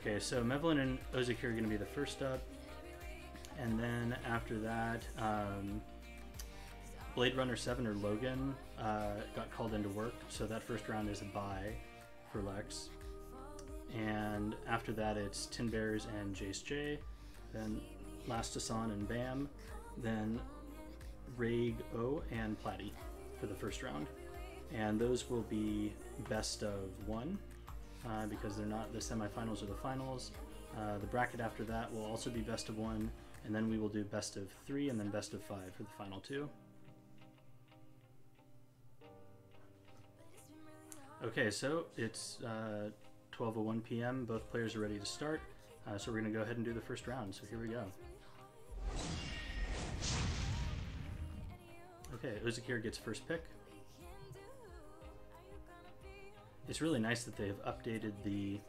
Okay, so Mevlin and Ozaki are going to be the first up, and then after that, Blade Runner 7 or Logan got called into work, so that first round is a bye for Lex. And after that, it's Tin Bears and Jace J, then Lastasan and Bam, then Raig O and Platy for the first round. And those will be best of 1 because they're not the semifinals or the finals. The bracket after that will also be best of 1, and then we will do best of 3 and then best of 5 for the final 2. Okay, so it's 12:01 p.m. Both players are ready to start, so we're going to go ahead and do the first round. So here we go. Okay, Ozaki gets first pick. It's really nice that they've updated the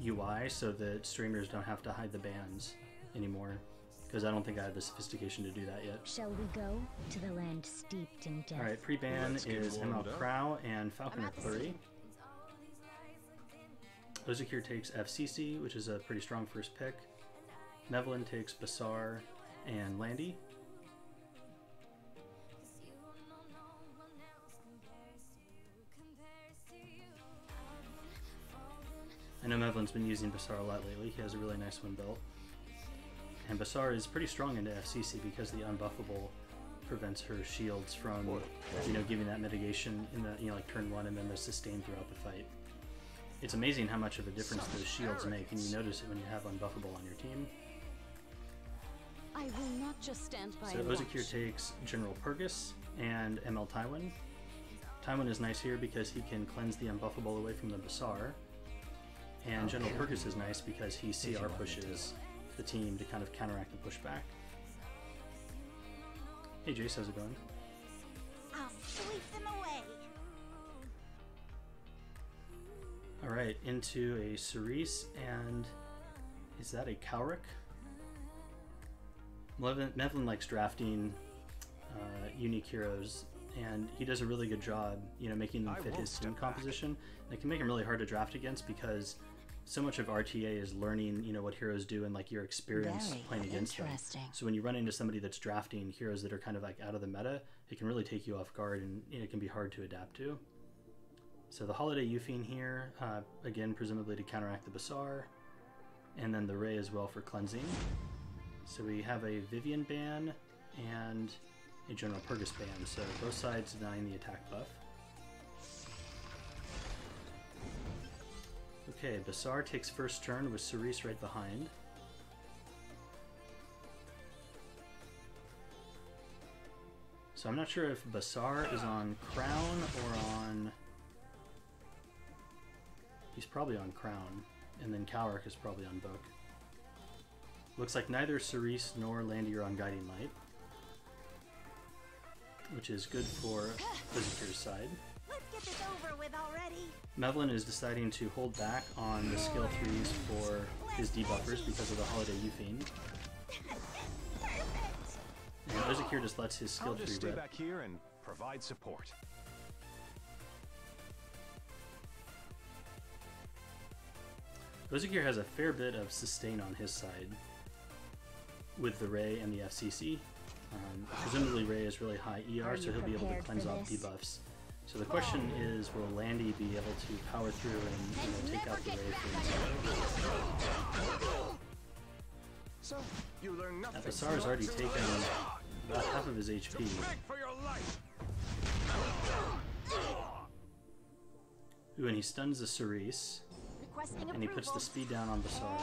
UI so that streamers don't have to hide the bands anymore, because I don't think I have the sophistication to do that yet. Shall we go to the land steeped in death? Alright, pre-ban is ML Crow and Falconer Flurry. Ozaki takes FCC, which is a pretty strong first pick. Mevlin takes Basar and Landy. I know Mevlin's been using Basar a lot lately. He has a really nice one built. And Basar is pretty strong into FCC because the unbuffable prevents her shields from, giving that mitigation in the, like turn 1 and then the sustain throughout the fight. It's amazing how much of a difference those shields make, and you notice it when you have unbuffable on your team. I will not just stand by. So Ozaki takes General Purgus and ML Tywin. Tywin is nice here because he can cleanse the unbuffable away from the Basar. And General Purgus is nice because he CR pushes the team to kind of counteract the pushback. Hey Jace, how's it going? I'll sweep them away. Alright, into a Cerise, and is that a Cowrick? Mevlin likes drafting unique heroes, and he does a really good job, making them fit his team composition. It can make him really hard to draft against because so much of RTA is learning, what heroes do and like your experience playing against them. So when you run into somebody that's drafting heroes that are kind of like out of the meta, it can really take you off guard, and it can be hard to adapt to. So the Holiday Euphine here, again, presumably to counteract the Basar, and then the Ray as well for cleansing. So we have a Vivian ban and a General Purgus ban, so both sides denying the attack buff. Okay, Basar takes first turn with Cerise right behind. So I'm not sure if Basar is on Crown or on... He's probably on Crown, and then Cowrick is probably on Book. Looks like neither Cerise nor Landy are on Guiding Light, which is good for Ozakir's side. Let's get this over with already. Mevlin is deciding to hold back on the skill 3s for his debuffers because of the Holiday Euphine. And Ozaki just lets his skill 3 I'll just stay rip. back here and provide support. Ozaki has a fair bit of sustain on his side with the Ray and the FCC. Presumably Ray is really high ER, so he'll be able to cleanse off debuffs. So the question is, will Landy be able to power through and take out the Ray for So you learn nothing. Basar has already taken about half of his HP. For your life. Ooh, and he stuns the Cerise, and he puts the speed down on Basar.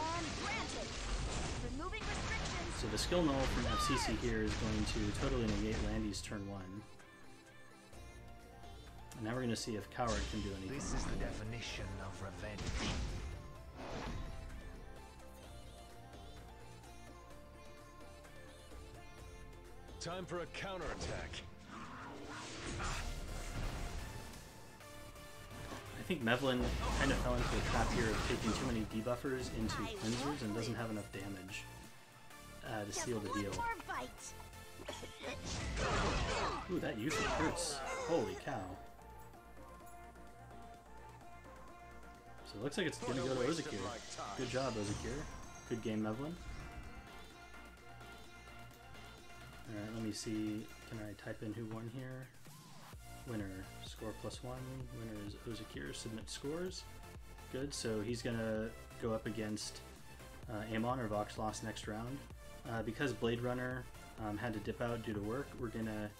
So the skill null from FCC here is going to totally negate Landy's turn 1. And now we're going to see if Coward can do anything. This is the definition of revenge. Time for a counterattack. I think Mevlin kind of fell into a trap here of taking too many debuffers into cleansers and doesn't have enough damage to seal the deal. Ooh, that usually hurts. Holy cow. So it looks like it's going to go to Ozakir. Good job, Ozakir. Good game, Mevlin. Alright, let me see. Can I type in who won here? Winner. Score +1. Winner is Ozakir. Submit scores. Good, so he's going to go up against Amon or Voxloss next round. Because Blade Runner had to dip out due to work, we're going to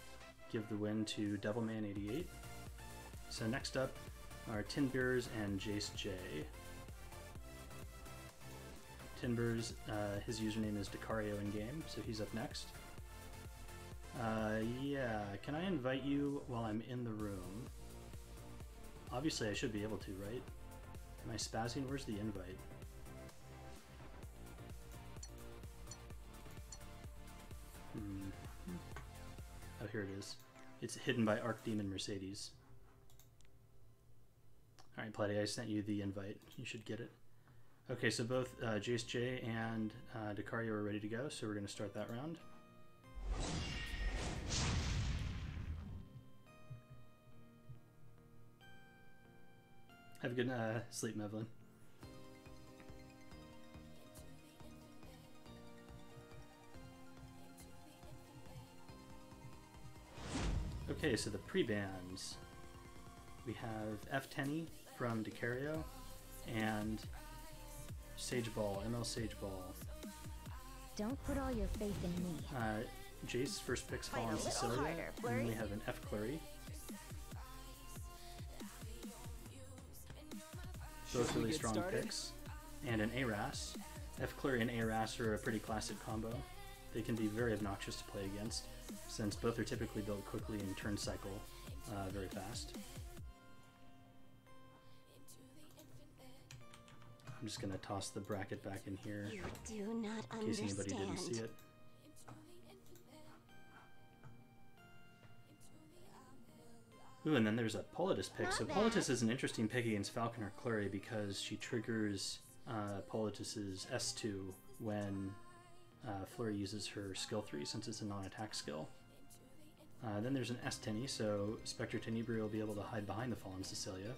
give the win to Devilman88. So next up are Tinbers and Jace J. Tinbers, his username is Decario in game, so he's up next. Yeah, can I invite you while I'm in the room? Obviously I should be able to, right? Am I spazzing? Where's the invite? Oh, here it is. It's hidden by Archdemon Mercedes. Alright, Platty, I sent you the invite. You should get it. Okay, so both Jace J and Decario are ready to go, so we're going to start that round. Have a good sleep, Mevlin. Okay, so the pre-bans. We have F10 from Decario and Sageball, ML Sageball. Don't put all your faith in me. Jace first picks Fallen Cecilia, and then we have an F Clary. Both really strong picks. And an Aras. F Clary and Aras are a pretty classic combo. They can be very obnoxious to play against, since both are typically built quickly and turn cycle very fast. I'm just going to toss the bracket back in here You do not in case anybody didn't understand. see it. Ooh, and then there's a Politis pick. So Politis is an interesting pick against Falcon or Clary because she triggers Politis's S2 when Flurry uses her skill 3 since it's a non-attack skill. Then there's an S10, so Spectre Tenebri will be able to hide behind the Fallen Cecilia.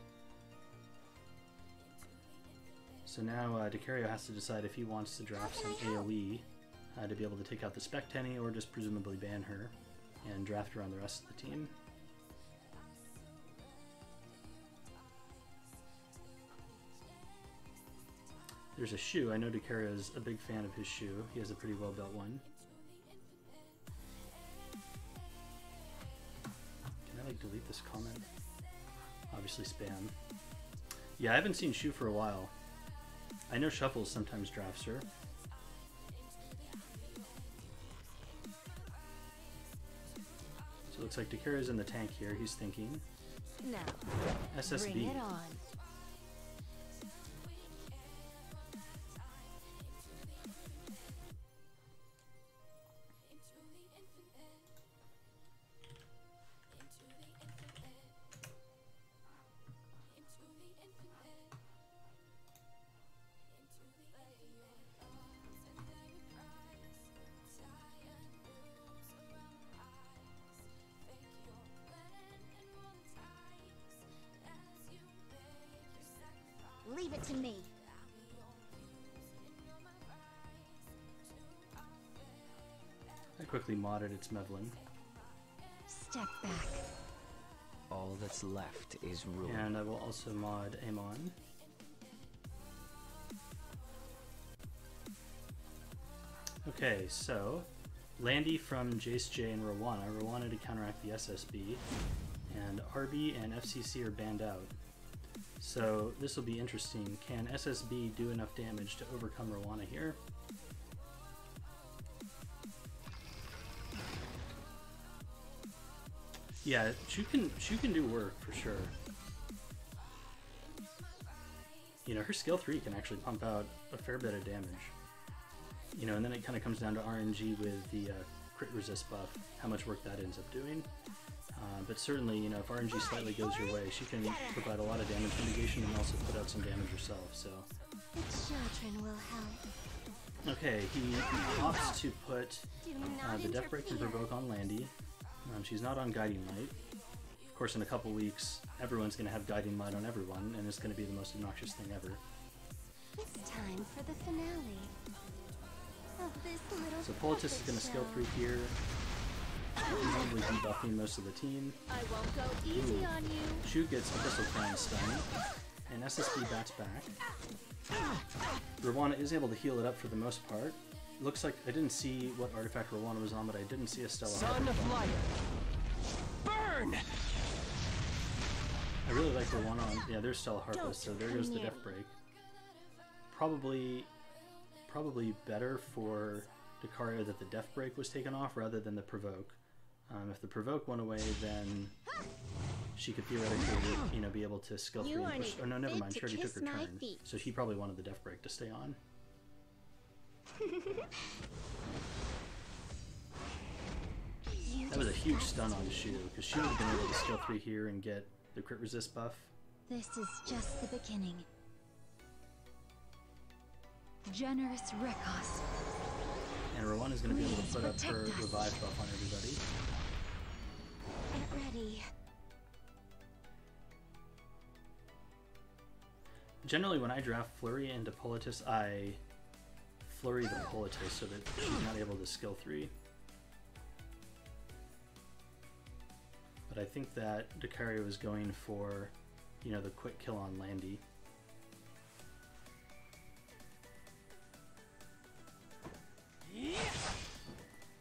So now Decario has to decide if he wants to draft some AoE to be able to take out the Spectenny or just presumably ban her and draft around the rest of the team. There's a shoe. I know Decario's a big fan of his shoe. He has a pretty well built one. Can I like delete this comment? Obviously spam. Yeah, I haven't seen Shoe for a while. I know Shuffles sometimes drafts her. So it looks like Decario's in the tank here. He's thinking. Now, SSB. bring it on. Leave it to me. I quickly modded its Mevlin. Step back. All that's left is ruin. And I will also mod Amon. Okay, so Landy from Jace J and Rowana. Rowana to counteract the SSB. And RB and FCC are banned out. So this will be interesting. Can SSB do enough damage to overcome Rowana here? Yeah, Shu can do work for sure. You know, her skill 3 can actually pump out a fair bit of damage. You know, and then it kind of comes down to RNG with the crit resist buff, how much work that ends up doing. But certainly, you know, if RNG slightly goes your way, she can provide a lot of damage mitigation and also put out some damage herself, so. The children will help. Okay, he opts to put the Death Break and Provoke on Landy. She's not on Guiding Light. Of course, in a couple weeks, everyone's going to have Guiding Light on everyone, and it's going to be the most obnoxious thing ever. It's time for the finale of this little So Politis is going to skill through here, presumably debuffing most of the team. I won't go easy on you. Shu gets Abyssal Crown stun, and SSB bats back. Rwana is able to heal it up for the most part. Looks like I didn't see what artifact Rwana was on, but I didn't see a Stella Son of light! Burn! I really like Rwana on. Yeah, there's Stella Heartless, so there goes the Death Break. Probably better for Lucario that the Death Break was taken off rather than the Provoke. If the Provoke went away, then she could theoretically, you know, be able to skill 3 and push. Oh no, never mind. She already took her turn, so he probably wanted the Death Break to stay on. That was a huge stun on Shu, because she would have been able to skill 3 here and get the crit resist buff. This is just the beginning. Generous Rekos. And Rowan is going to be able to put up her revive buff on everybody. Get ready. Generally, when I draft Flurry into Politis, I flurry the Politis so that she's not able to skill 3. But I think that Lucario is going for, you know, the quick kill on Landy.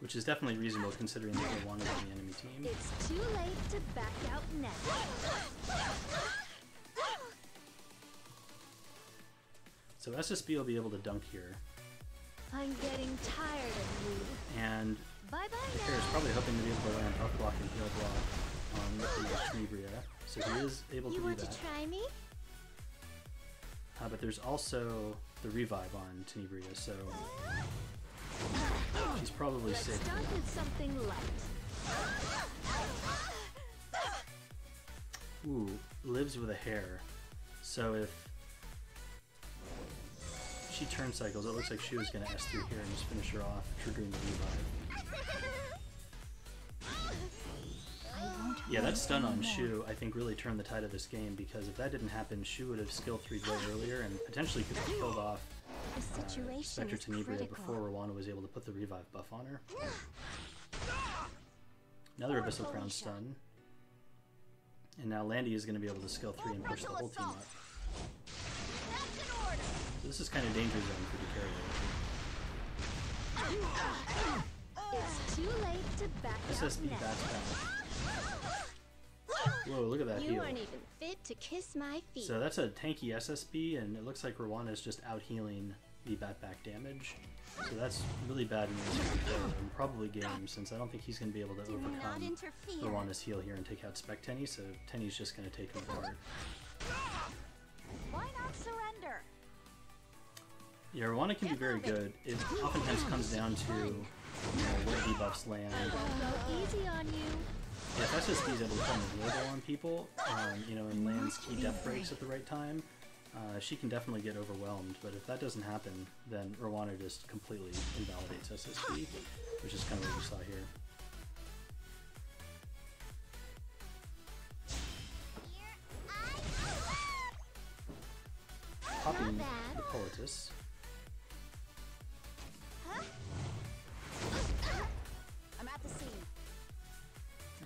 Which is definitely reasonable considering that they wanted on the enemy team. It's too late to back out now. So SSB will be able to dunk here. I'm getting tired of you. And Bye-bye Lucario is now. probably hoping to be able to land up block and heal block on the Tenebria. So he is able to You do want that. to try me? But there's also the revive on Tenebria, so he's probably Let's safe. start with something light. Ooh, lives with a hair. So if she turn cycles, it looks like she was going to S3 here and just finish her off, triggering the revive. Yeah, that stun on Shu, I think, really turned the tide of this game, because if that didn't happen, Shu would have skill 3'd way earlier and potentially could have killed off The situation Spectre is Tenebria critical. before Rwana was able to put the revive buff on her. Another Abyssal Crown stun. And now Landy is going to be able to skill 3 and push the whole team up. So this is kind of danger zone for Lucario. It's too late to back out SSB now. bats back. Whoa, look at that You heal. aren't even fit to kiss my feet. So that's a tanky SSB, and it looks like Rwana is just out healing the bat back damage. So that's really bad news for Lucario, and probably game, since I don't think he's going to be able to Do not overcome interfere. Rwana's heal here and take out Spec Tenny, so Tenny's just going to take him apart. Why not surrender? Yeah, Rwana can be very good. It oftentimes comes down to, you know, what debuffs land. I won't go easy on you. If SSB is able to find a global on people, you know, and lands key death breaks at the right time, she can definitely get overwhelmed. But if that doesn't happen, then Rwana just completely invalidates SSB, which is kind of what we saw here. Popping the Politis. I'm at the scene.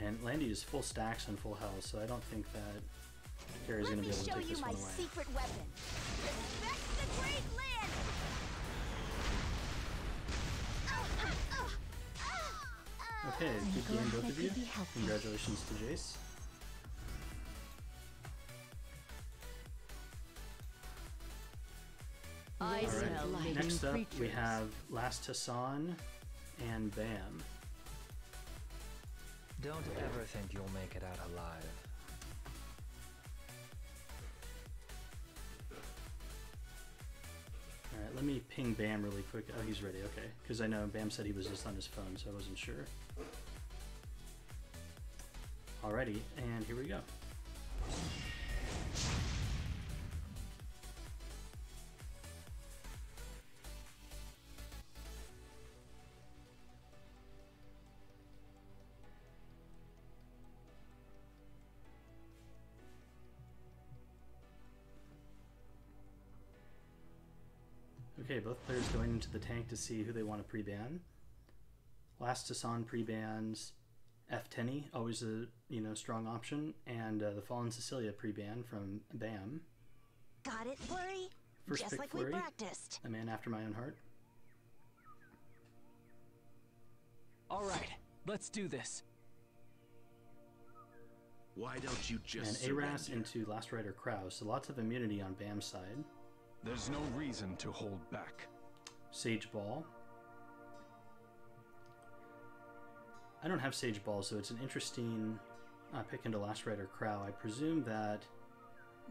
And Landy is full stacks and full health, so I don't think that Gary's going to be able to Show take you this my one away. secret weapon. Respect the great land. Okay, good Go game, both ahead, of you. could be helpful. Congratulations to Jace. I Alright, smell living next up we creatures. have Last Hassan and Bam. Don't ever think you'll make it out alive. Alright, let me ping Bam really quick. Oh, he's ready, okay. Because I know Bam said he was just on his phone, so I wasn't sure. Alrighty, and here we go. Okay, both players going into the tank to see who they want to pre-ban. Last Hassan pre-bans F10, always a strong option, and the Fallen Cecilia pre-ban from Bam. Got it, Flurry? First Just pick like Flurry, we practiced. a man after my own heart. All right, let's do this. Why don't you just And Aras surrender? into Last Rider Crow, so lots of immunity on Bam's side. There's no reason to hold back. Sage Ball. I don't have Sage Ball, so it's an interesting pick into Last Rider Crow. I presume that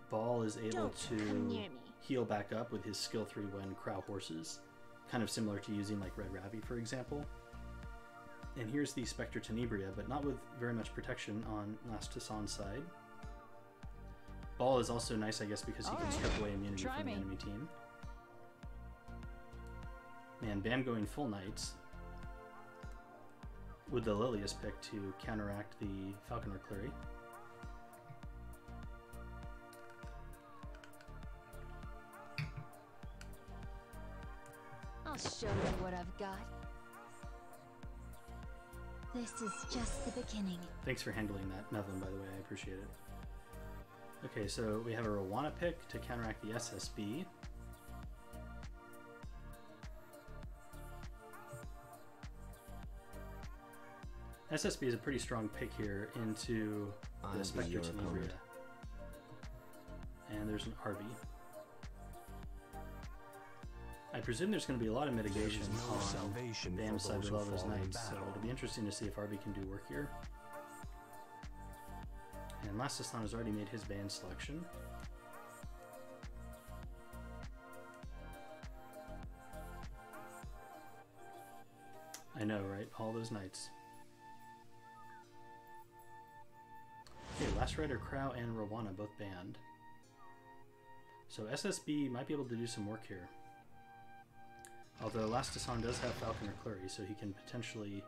Ball is able Don't come to near me. heal back up with his skill 3 when Crow horses. Kind of similar to using like Red Ravi, for example. And here's the Spectre Tenebria, but not with very much protection on Last Hassan's side. Ball is also nice, I guess, because he can strip away immunity Try from the me. enemy team. Man, Bam going full Knights with the Lilius pick to counteract the Falconer Cleary. I'll show you what I've got. This is just the beginning. Thanks for handling that, Nevlin, by the way. I appreciate it. Okay, so we have a Rowana pick to counteract the SSB. SSB is a pretty strong pick here into the I'll Spectre be your Tenebria. opponent. And there's an Arby. I presume there's going to be a lot of mitigation on salvation Bam's for side those with who all those fall in knights, so battle. it'll be interesting to see if Arby can do work here. And Last Hassan has already made his band selection. I know, right? All those knights. Okay, Last Rider Crow and Rowana both banned. So SSB might be able to do some work here. Although Last Hassan does have Falconer Cleary, so he can potentially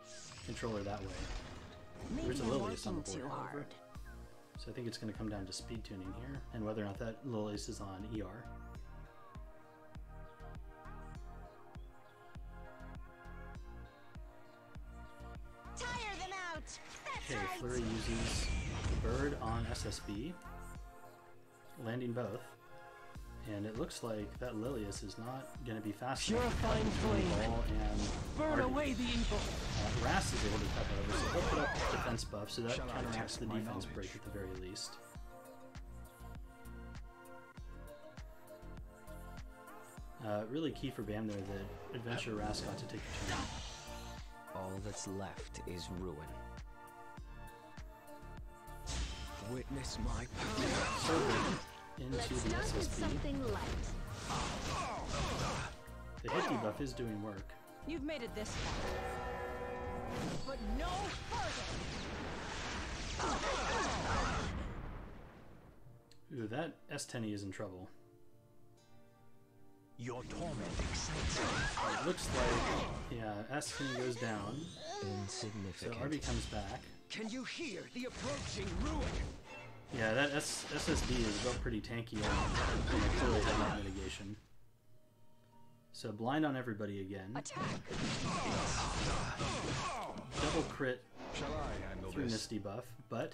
control her that way. Maybe There's a I'm Lilius on the working board, too however. hard. So I think it's going to come down to speed tuning here, and whether or not that Lilius is on ER. Tire them out! That's Okay, right! Flurry uses Bird on SSB, landing both. And it looks like that Lilius is not going to be fast enough to cut Purifying between flame. Ball and Burn Arby. away the evil. Ras is able to cut over, so he'll put up defense buff, so that Shall I counteracts test the my defense knowledge? break at the very least. Really key for Bam there that Adventure Ras got to take a turn. All that's left is ruin. Witness my power. So into Let's the start with SSB. something light. The hit debuff is doing work. You've made it this far. But no further! Ooh, that S10 is in trouble. Your torment excites me. It looks like, yeah, S10 goes down, so Insignificant. Arby comes back. Can you hear the approaching ruin? Yeah, that SSB is built pretty tanky and clearly had that mitigation. So blind on everybody again. Attack! Double crit Shall I handle through this? Misty buff, but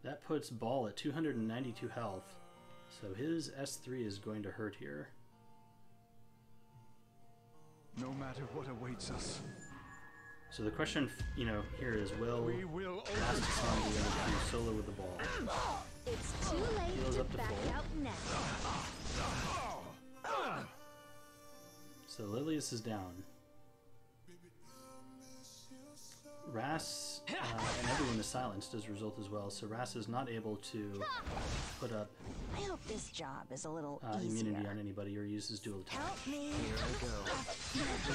that puts Ball at 292 health. So his S3 is going to hurt here. No matter what awaits us, So the question, here is, will we will Last Hassan be able to do solo with the Ball? It's too late Heals to up to back full. out now. So Lilius is down. Ras and everyone is silenced as a result as well, so Ras is not able to put up I hope this job is a little immunity easier. on anybody or uses dual attack. Help me! Here I go.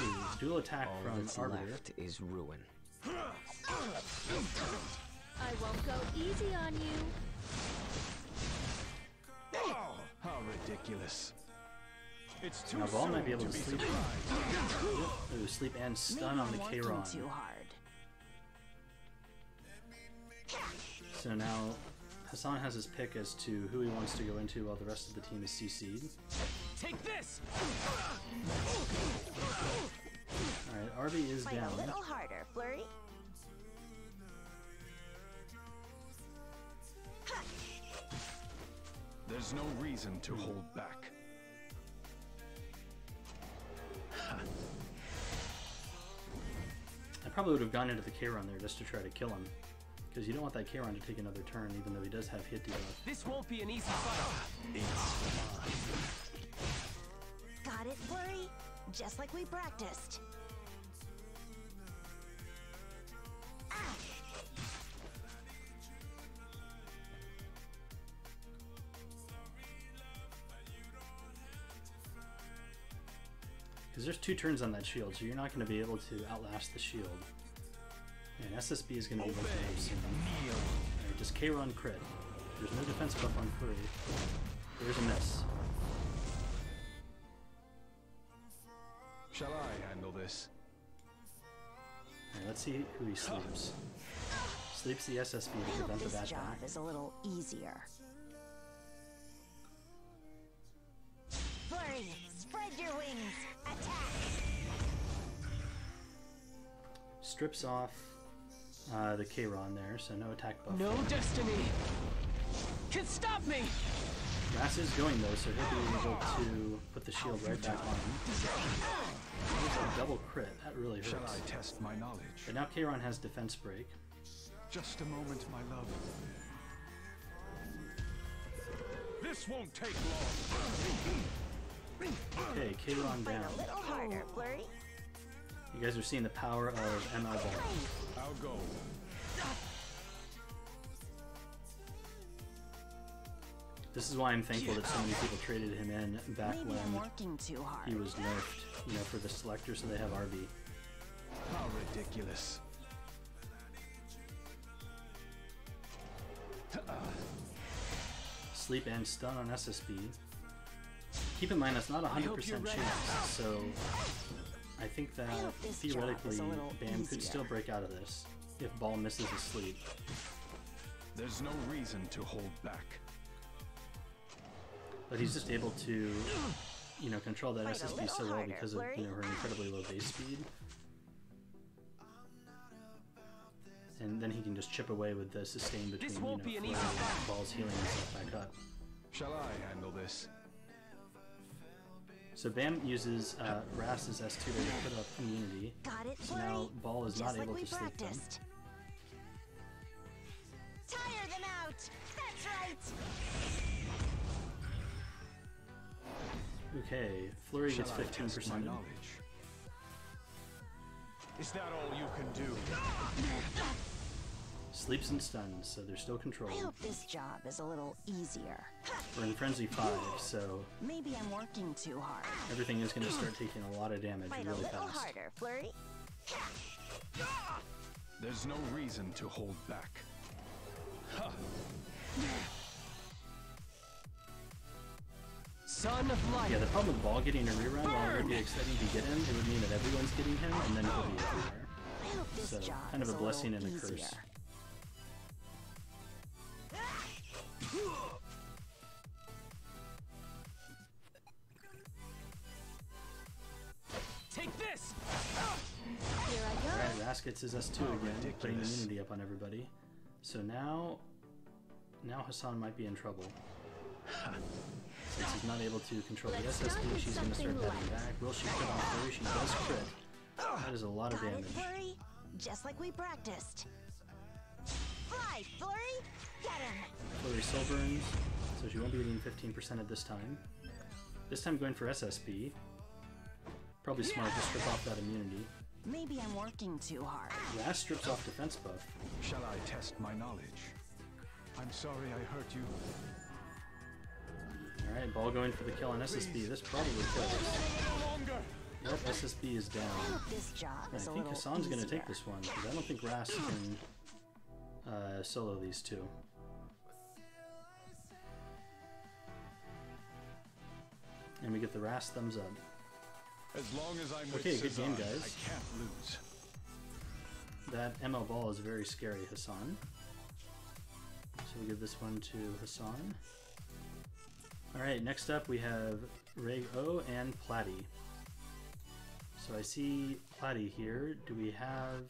Ooh, dual attack All from that's Arbiter. left is ruin. I won't go easy on you. How ridiculous. It's too Now Ball soon might be able to be sleep. surprised. Ooh, sleep and Maybe stun on the I'm working K-Ron. too hard. So now Hassan has his pick as to who he wants to go into while the rest of the team is CC'd. Take this! Alright, Arby is Fight down. a little harder, Flurry. There's no reason to hold back. I probably would have gone into the K-Run there just to try to kill him. Because you don't want that K-Run to take another turn, even though he does have hit debuff. This won't be an easy fight. Got it, Flurry? Just like we practiced. Ah! Because there's 2 turns on that shield, so you're not going to be able to outlast the shield. And SSB is going to be looking at soon. Alright, just K-Run crit. There's no defense buff on Flurry. There's a miss. Shall I handle this? Alright, let's see who he sleeps. Sleeps the SSB to I hope prevent the this job backback. is a little easier. Flurry, spread your wings. Attack. Strips off the K-Ron there, so no attack buff. No destiny can stop me! Grass is going though, so he'll be able to put the shield right back on him. There's a double crit, that really hurts. Shall I test my knowledge? But now K-Ron has defense break. Just a moment, my love. This won't take long. Okay, K-Ron Fight down. a little harder, Flurry. You guys are seeing the power of ML Ball. I'll go. This is why I'm thankful that so many people traded him in back Maybe I'm when working too hard. he was nerfed, you know, for the selector, so they have RB. How ridiculous. Sleep and stun on SSB. Keep in mind, that's not a 100% you're ready. chance, so I think that hope this job theoretically is a little Bam could easier. still break out of this if Ball misses his sleep. There's no reason to hold back. But he's just able to, you know, control that Fight a SSB little so well harder, because of, Flurry. you know, her incredibly low base speed. And then he can just chip away with the sustain between, This you know, won't be an Flurry easy and fight. Ball's healing himself back up. Shall I handle this? So Bam uses Rass's S2 to put up immunity. Got it, So Flurry. now Ball is Just not like able we to sleep them. practiced. Tire them out. That's right. Okay, Flurry gets Shall I test 15%. my knowledge? Is that all you can do? Sleeps and stuns, so they're still I controlled. hope this job is a little easier. We're in Frenzy 5, so Maybe I'm working too hard. everything is going to start taking a lot of damage Fight a really little fast. harder, Flurry. There's no reason to hold back. Son of light! Yeah, the problem with Ball getting a rerun, while it would be exciting to get him, it would mean that everyone's getting him, and then he'll be everywhere. I hope this So, job kind of is a blessing little and a curse. easier. Take this! Here I go. Alright, Ras gets his S2 again, putting ridiculous. immunity up on everybody. So now Hassan might be in trouble. Since he's not able to control the Let's start SSB, with she's going to start something batting light. back. Will she crit on Flurry? She does crit. That is a lot of Got damage. it, Flurry. Just like we practiced. Fly, Flurry. Get him. Flurry soul burns, so she won't be getting 15% at this time. This time going for SSB. Probably smart to strip off that immunity. Maybe I'm working too hard. Ras strips off defense buff. Shall I test my knowledge? I'm sorry I hurt you. Alright, Ball going for the kill on SSB. This probably kills. Yep, SSB is I down. hope this job I is a think little Hassan's going to easier. take this one, because I don't think Ras can solo these two. And we get the Ras thumbs up. As long as I'm with Okay, good game, Cezanne, guys. I can't lose. That ML Ball is very scary, Hassan. So we'll give this one to Hassan. Alright, next up we have Reg O and Platy. So I see Platy here. Do we have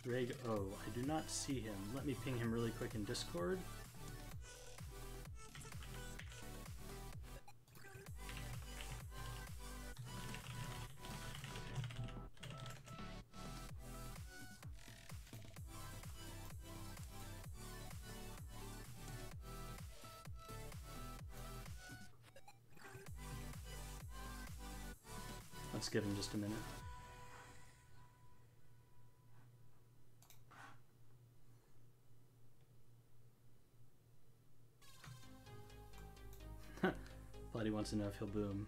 Reg O? I do not see him. Let me ping him really quick in Discord. Let's give him just a minute. Bloody wants to know if he'll boom.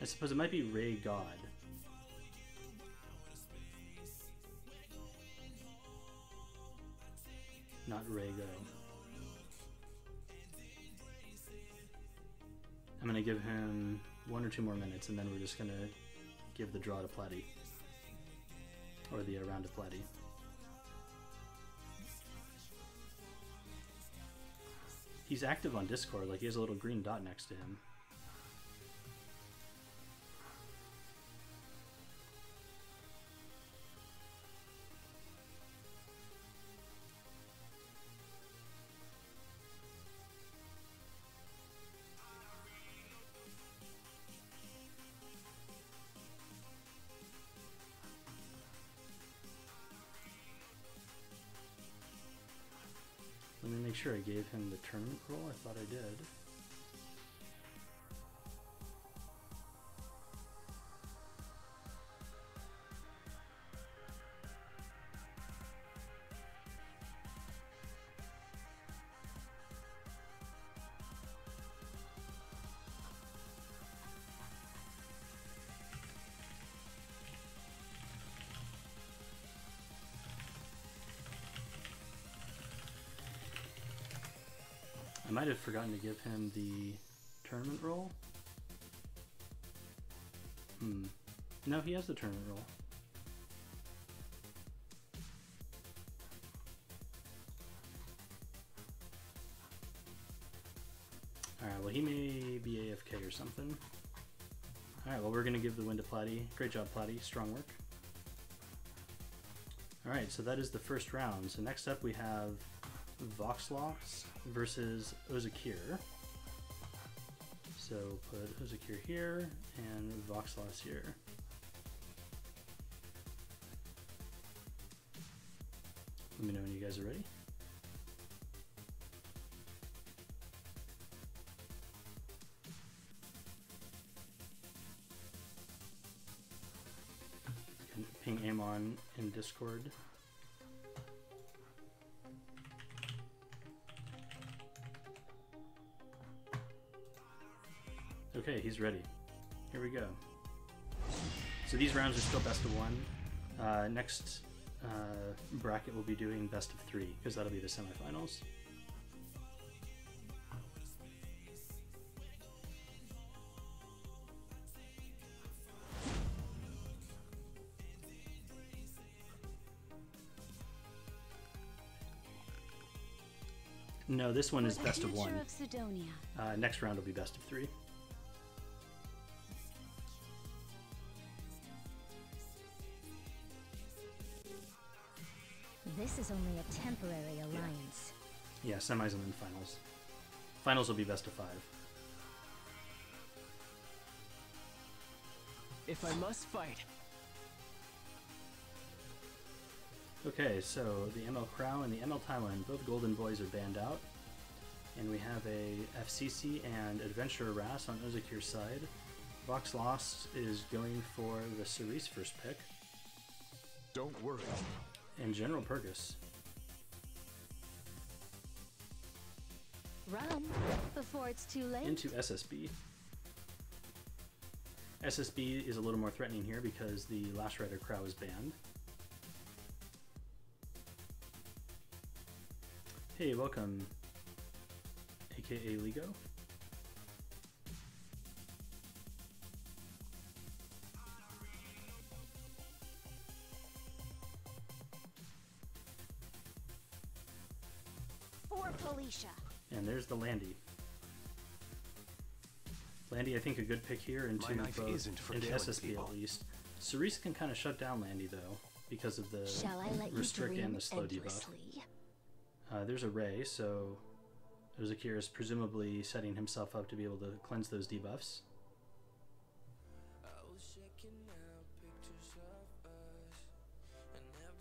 I suppose it might be Ray God. Not Rego. I'm gonna give him 1 or 2 more minutes, and then we're just gonna give the draw to Platy. Or the round to Platy. He's active on Discord, like he has a little green dot next to him. Let me make sure I gave him the tournament role. I thought I did. I might have forgotten to give him the tournament role. No, he has the tournament role. Alright, well he may be AFK or something. Alright, well we're going to give the win to Platy. Great job, Platy. Strong work. Alright, so that is the first round. So next up we have Voxlox versus Ozakir. So put Ozakir here and Voxlox here. Let me know when you guys are ready. You can ping Amon in Discord. Okay, he's ready. Here we go. So these rounds are still best of 1. Next bracket we'll be doing best of 3, because that'll be the semifinals. No, this one is best of 1. Next round will be best of 3. This is only a temporary alliance. Yeah, semis and then finals. Finals will be best of 5. If I must fight. Okay, so the ML Crow and the ML Taiwan, both Golden Boys are banned out. And we have a FCC and Adventurer Ras on Ozakir's side. Vox Lost is going for the Cerise first pick. Don't worry. And General Purgus. Run before it's too late. Into SSB. SSB is a little more threatening here because the Last Rider Crow is banned. Hey, welcome, aka Lego. geisha. And there's the Landy. Landy, I think, a good pick here into both, into SSB people. at least. Cerise can kind of shut down Landy though, because of the Shall I let restrict you and the slow debuff. endlessly? There's a Ray, so Ozakir is presumably setting himself up to be able to cleanse those debuffs.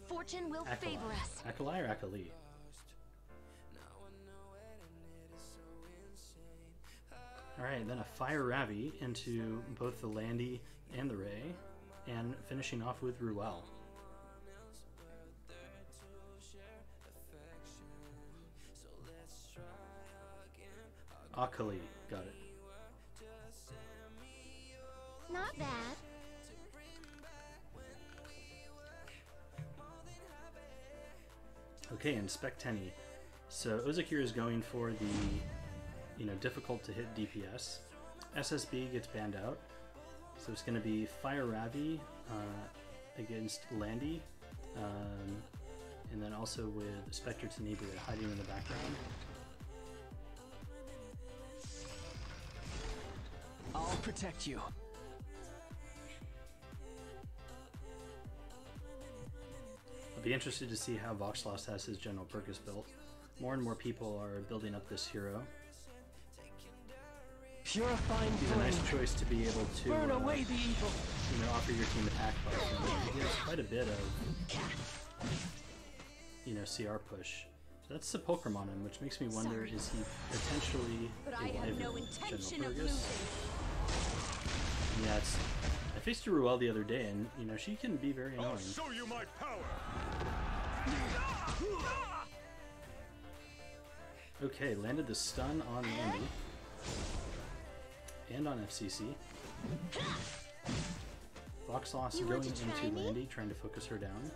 Fortune will favor us. Akalai or Akali? Alright, then a Fire Ravi into both the Landy and the Ray, and finishing off with Ruel. Akali, got it. Not bad. Okay, and Spectenny. So Ozakir is going for the, difficult to hit DPS. SSB gets banned out. So it's going to be Fire Ravi against Landy, and then also with Spectre Tenebria hiding in the background. I'll protect you. I'll be interested to see how Voxlost has his General Purpose built. More and more people are building up this hero. Purifying He's a nice choice to be able to burn away the evil. offer your team attack buff. He gives quite a bit of CR push. So that's Sepulchrum on him, which makes me wonder, is he potentially But a I have no rival intention General of Purpose? losing. Yeah, I faced a Ruel the other day, and she can be very annoying. Show you my power. Okay, landed the stun on Landy. And on FCC. Voxlost You going want to try into me? Landy, trying to focus her down.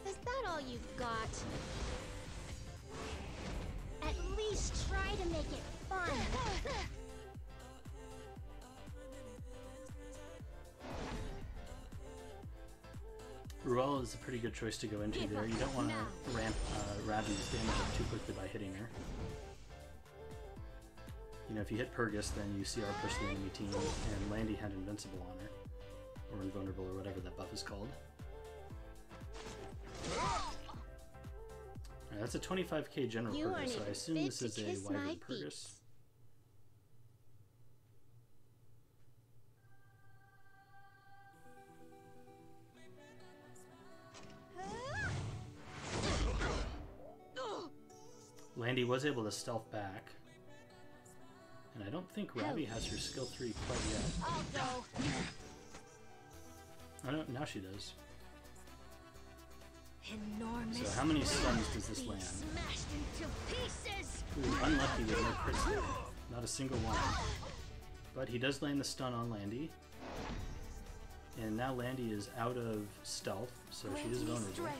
Is that all you've got? At least try to make it fun. Ruel is a pretty good choice to go into there. You don't want to ramp Ravi's damage up too quickly by hitting her. If you hit Purgus, then you CR push the enemy team, and Landy had Invincible on her. Or Invulnerable, or whatever that buff is called. Alright, that's a 25k General You Purgus, aren't so I even assume fit this to is a kiss Wyvern my Purgus. peeps. Landy was able to stealth back. And I don't think Ravi has her skill 3 quite yet. I'll go. Oh no, now she does. Enormous. So how many stuns does this land? Smashed into pieces. Ooh, unlucky with no crits there. Not a single one. But he does land the stun on Landy. And now Landy is out of stealth, so she is vulnerable.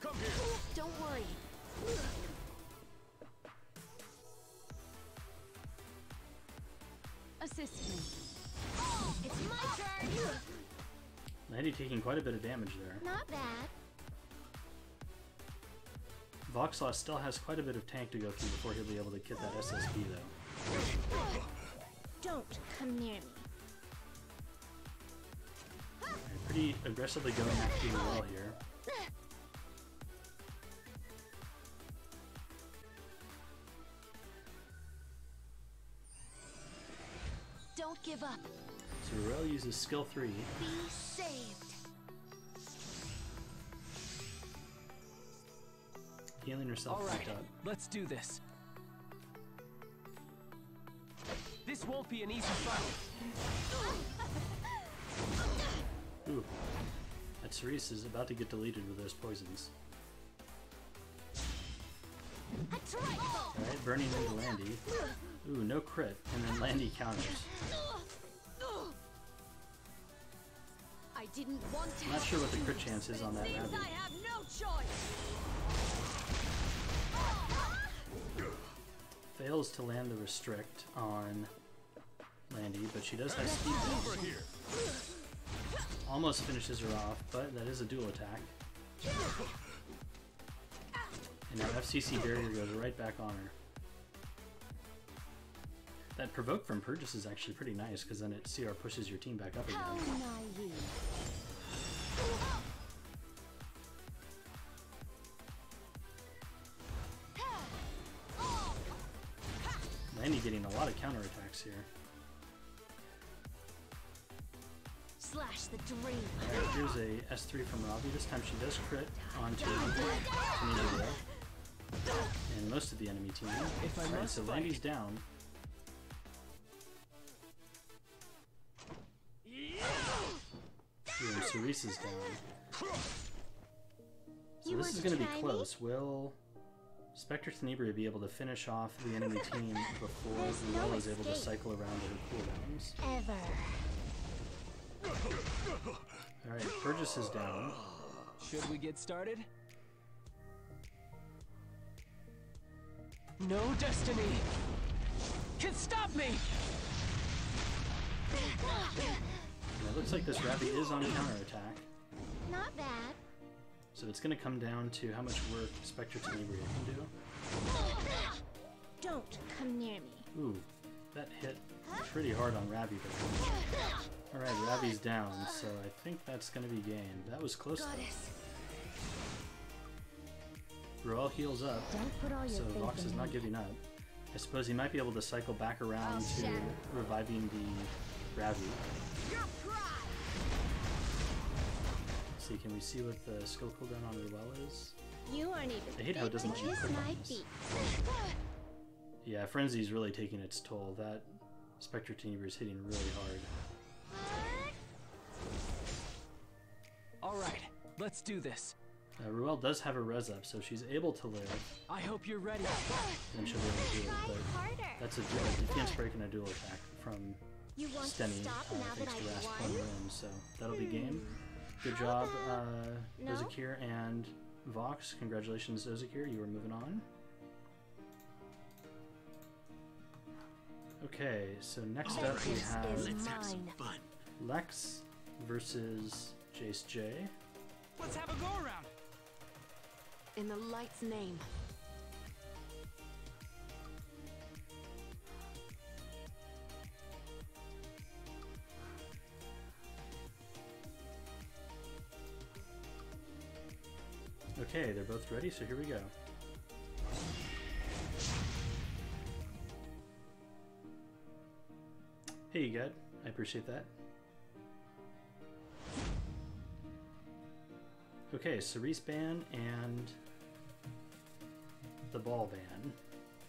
Come here. Don't worry. Assist me. It's my turn. Landy taking quite a bit of damage there. Not bad. Voxlost still has quite a bit of tank to go through before he'll be able to get that SSB though. Don't come near me. Alright, pretty aggressively going after Ruel here. Don't give up. So Ruel uses skill 3. Be saved. Healing herself All right, back up. let's do this. This won't be an easy fight. Ooh. That Cerise is about to get deleted with those poisons. Alright, burning into Landy. Ooh, no crit, and then Landy counters. I didn't want to. I'm not sure what the crit chance is on that Seems Ravi. I have no choice. fails to land the restrict on Landy, but she does have speed boost. Almost finishes her off, but that is a dual attack. And now FCC barrier goes right back on her. That provoke from Purchase is actually pretty nice, because then it CR pushes your team back up again. How naive. Landy getting a lot of counterattacks here. Slash the dream. Alright, here's a S3 from Robbie. This time she does crit onto Tanibria and most of the enemy team. Alright, so Landy's down. Ooh, and Cerise is down. So this is going to be close. Will Spectre Tenebria be able to finish off the enemy team before Will is able to cycle around to her cooldowns? Ever. Alright, Purchase is down. Should we get started? No destiny can stop me! And it looks like this Ravi is on counterattack. Not bad. So it's going to come down to how much work Spectre Tenebria can do. Don't come near me. Ooh, that hit pretty hard on Ravi there. Alright, Ravi's down, so I think that's going to be game. That was close though. Roel heals up, so Vox is not giving up. I suppose he might be able to cycle back around to reviving the Ravi. Let's see, can we see what the skill cooldown on Roel is? You aren't even I hate how it doesn't let you kiss click on my this. feet. Yeah, Frenzy's really taking its toll. That Spectre Tenebria is hitting really hard. Alright, let's do this. Ruel does have a res up, so she's able to live, I hope you're ready. and she'll be able to do it, Try but harder. that's a defense break and a dual attack from You want to Stenny, stop now thanks that to I Rasp won? on Rim, so that'll be game. Good How job, no? Ozakir and Vox. Congratulations, Ozakir, you are moving on. Okay, so next up we have Let's have some fun. Lex versus Jace J. Let's have a go around. In the light's name. Okay, they're both ready, so here we go. Hey, you good? I appreciate that. Okay, Cerise ban and the ball ban.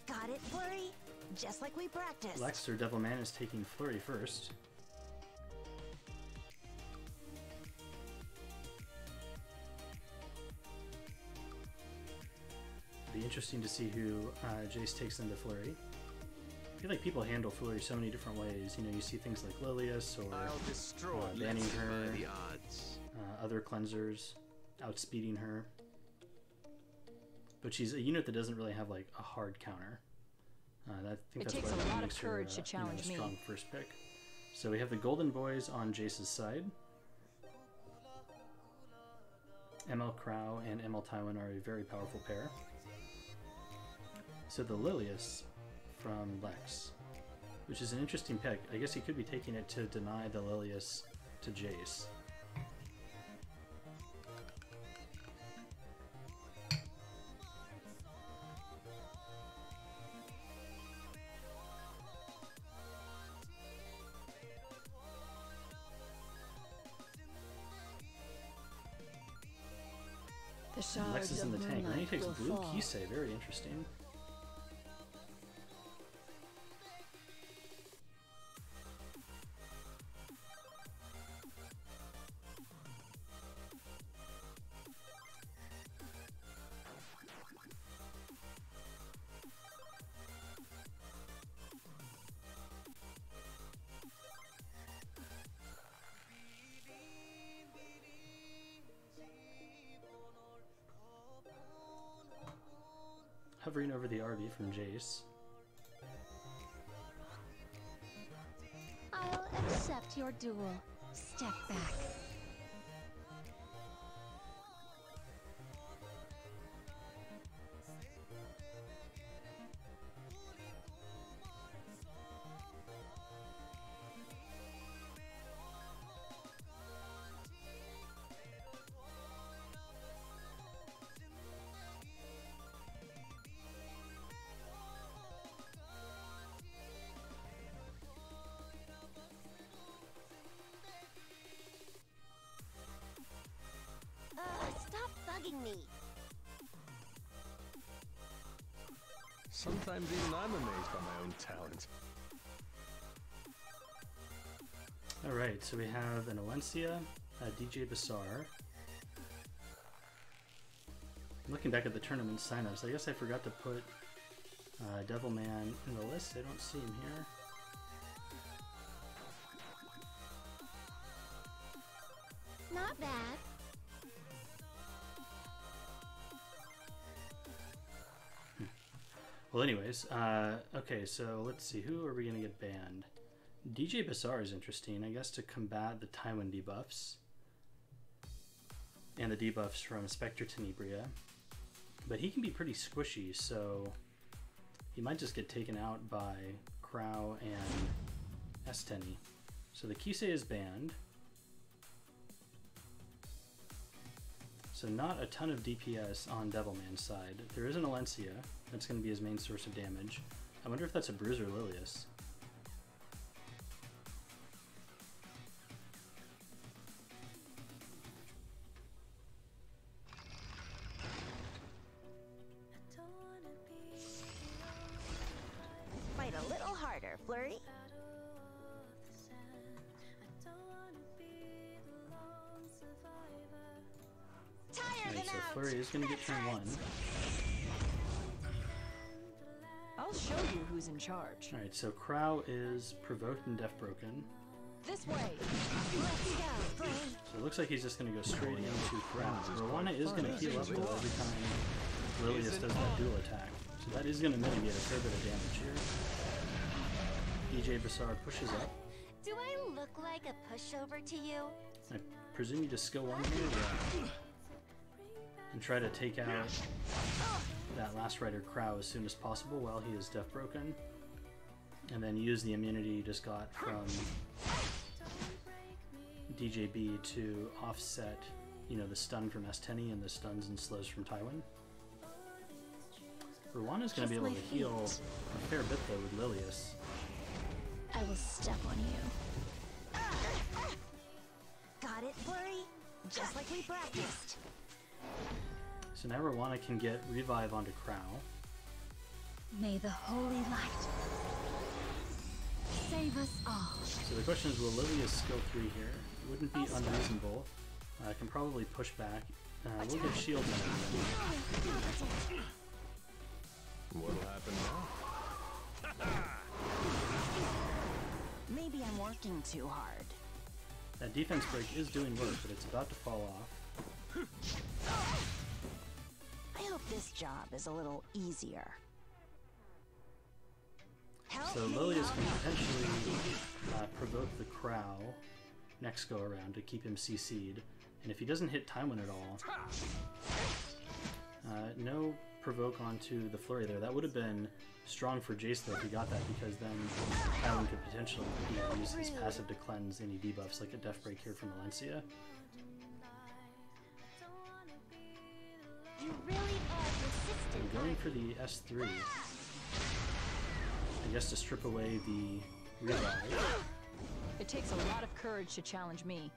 Got it, Flurry? Just like we practiced. Lex or Devilman is taking Flurry first. Be interesting to see who Jace takes into Flurry. I feel like people handle Flurry so many different ways. You know, you see things like Lilius or I'll destroy. banning Let's her, defy the odds. other cleansers, outspeeding her. But she's a unit that doesn't really have like a hard counter. I think It that's takes why a that lot of makes her, courage to you know, challenge a me. strong first pick. So we have the Golden Boys on Jace's side. ML Crow and ML Tywin are a very powerful pair. So the Lilius from Lex, which is an interesting pick. I guess he could be taking it to deny the Lilius to Jace. The shards Lex is in the of tank. And then he moonlight takes will Blue fall. Kisei. Very interesting. Hovering over the RB from Jace. accept your duel. Step back. Stop bugging me. Sometimes even I'm amazed by my own talent. Alright, so we have an Alencia, a DJ Bassar. Looking back at the tournament signups, I guess I forgot to put Devilman in the list. I don't see him here. Not bad. Well, anyways, okay, so let's see, who are we going to get banned? DJ Bassar is interesting, I guess, to combat the Tywin debuffs and the debuffs from Spectre Tenebria, but he can be pretty squishy, so he might just get taken out by Crow and Esteni. So the Kisei is banned, so not a ton of DPS on Devilman's side. There is an Alencia, that's going to be his main source of damage. I wonder if that's a Bruiser Lilius. Fight a little harder, Flurry. Alright, so Flurry is going to get turn 1. I'll show you who's in charge. Alright, so Crow is provoked and deaf broken. This way. Let's go, Flurry. So it looks like he's just going to go straight into Crow. Rowana is going to heal up though every time Lilius does that dual attack. So that is going to mitigate a fair bit of damage here. DJ Bassar pushes up. Do I look like a pushover to you? I presume you just skill 1 here, and try to take out that last rider Crow as soon as possible while he is deaf broken, and then use the immunity you just got from DJB to offset, you know, the stun from Esteni and the stuns and slows from Tywin. Rwana's going to be able to heal a fair bit though with Lilius. I will step on you. Got it, Flurry? Just like we practiced. So now Rwana can get revive onto Crow. May the holy light save us all. So the question is, will Lilius skill 3 here? It wouldn't be unreasonable. I can probably push back. We'll get shields on him. What'll happen now? Maybe I'm working too hard. That defense break is doing work, but it's about to fall off. I hope this job is a little easier. So Lilius can potentially provoke the Crow next go around to keep him CC'd, and if he doesn't hit Tywin at all, no provoke onto the Flurry there. That would have been strong for Jace though if he got that, because then Tywin could potentially use his passive to cleanse any debuffs like a Death Break here from Valencia. You really are persistent. So going for the S3, I guess to strip away the revive. It takes a lot of courage to challenge me.